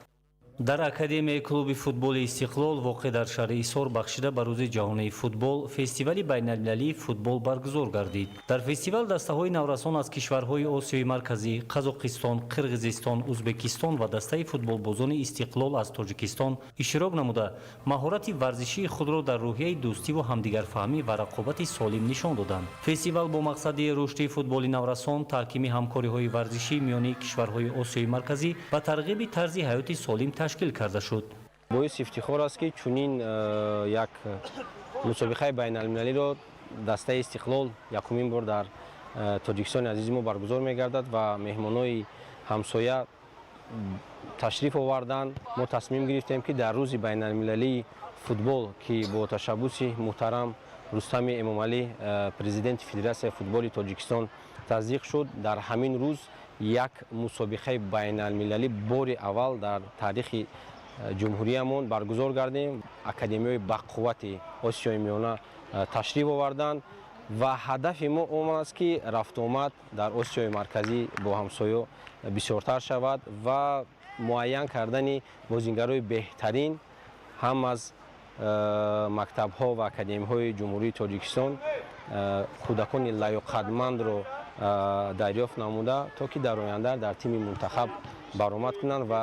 дар академияи клуби футболи истиқлол воқеъ дар шаҳри исор бахшида ба рӯзи ҷаҳонии футбол фестивали байналмилалии футбол баргузор гардид. дар фестивал дастаҳои наврасон аз кишварҳои осиёи марказӣ, қазоқистон, қирғизистон, ӯзбекистон ва дастаи футболбозони истиқлол аз тоҷикистон иштирок намуда маҳорати варзишии худро дар рӯҳияи дӯстиву ҳамдигарфаҳмӣ ва рақобати солим нишон доданд. фестивал бо мақсади рушди футболи наврасон, таҳкими ҳамкориҳои варзишӣ миёни кишварҳои осиёи марказӣ ва тарғиби тарзи ҳаёти солим ташкил карда шуд.
боиси ифтихор аст ки чунин як мусобиқаи байналмилалиро дастаи истиқлол якумин бор дар тоҷикистони азизи мо баргузор мегардад ва меҳмонои ҳамсоя ташриф оварданд. мо тасмим гирифтем ки дар рӯзи байналмилалии футбол ки бо ташаббуси муҳтарам рустами эмомалӣ президенти федератсияи футболи тоҷикистон таздиқ шуд, дар ҳамин рӯз як мусобиқаи байналмилалӣ бори аввал дар таърихи ҷумҳуриямон баргузор гардем. академияҳои бақуввати осиёи миёна ташриф оварданд ва ҳадафи мо он аст ки рафтуомад дар осиёи марказӣ бо ҳамсоё бисёртар шавад ва муайян кардани бозингарои беҳтарин ҳам аз мактабҳо ва академияҳои ҷумҳурии тоҷикистон кӯдакони лаёқатмандро дарёфт намуда то ки дар оянда дар тими мунтахаб баромад кунанд ва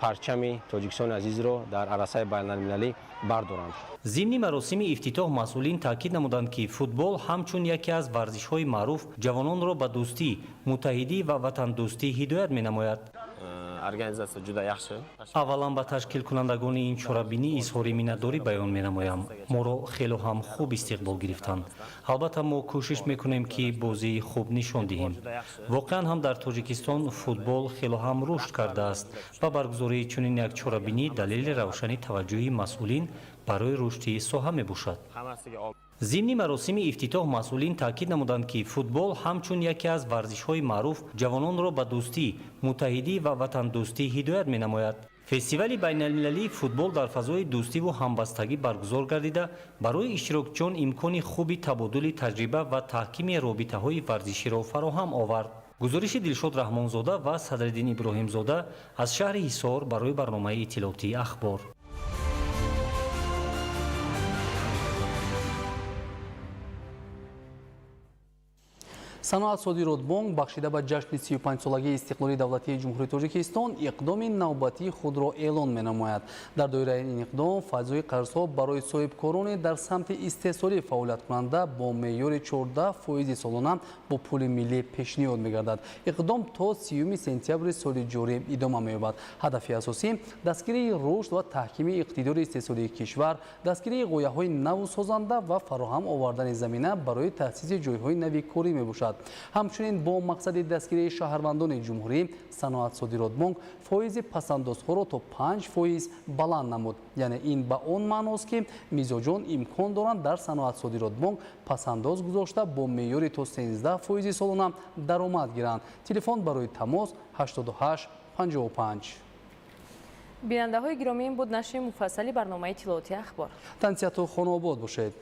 парчами тоҷикистони азизро дар арасаи байналмилалӣ бардоранд.
зимни маросими ифтитоҳ масъулин таъкид намуданд ки футбол ҳамчун яке аз варзишҳои маъруф ҷавононро ба дӯстӣ, муттаҳидӣ ва ватандӯстӣ ҳидоят менамояд. аввалан ба ташкилкунандагони ин чорабинӣ изҳори миннатдорӣ баён менамоям. моро хело ҳам хуб истиқбол гирифтанд. албатта мо кӯшиш мекунем ки бозии хуб нишон диҳем. воқеан ҳам дар тоҷикистон футбол хело ҳам рушд кардааст ва баргузории чунин як чорабинӣ далели равшани таваҷҷӯҳи масъулин барои рушди соҳа мебошад. зимни маросими ифтитоҳ масъулин таъкид намуданд ки футбол ҳамчун яке аз варзишҳои маъруф ҷавононро ба дӯстӣ, муттаҳидӣ ва ватандӯстӣ ҳидоят менамояд. фестивали байналмилалии футбол дар фазои дӯстиву ҳамбастагӣ баргузор гардида барои иштирокчиён имкони хуби табодули таҷриба ва таҳкими робитаҳои варзиширо фароҳам овард. гузориши дилшод раҳмонзода ва садриддин иброҳимзода аз шаҳри ҳисор барои барномаи иттилоотии ахбор.
саноат содиротбонк бахшида ба ҷашни 35-солагии истиқлолии давлатии ҷумҳурии тоҷикистон иқдоми навбатии худро эълон менамояд. дар доираи ин иқдом файзҳои қарзҳо барои соҳибкороне дар самти истеҳсолӣ фаъолияткунанда бо меъёри 14% солона бо пули миллӣ пешниҳод мегардад. иқдом то 30 сентябри соли ҷорӣ идома меёбад. ҳадафи асосӣ дастгирии рушд ва таҳкими иқтидори истеҳсолии кишвар, дастгирии ғояҳои навсозанда ва фароҳам овардани замина барои таъсиси ҷойҳои нави корӣ мебошад. ҳамчунин бо мақсади дастгирии шаҳрвандони ҷумҳурӣ саноат-содиротбонк фоизи пасандозҳоро то 5% баланд намуд. яъне ин ба он маъност ки мизоҷон имкон доранд дар саноат-содиротбонк пасандоз гузошта бо меъёри то 13% солона даромад гиранд. телефон барои тамос 88 55.
бинандаҳои гиромӣ, ин буд нашри муфассали барномаи тиловати ахбор.
тансияту хонобод бошед.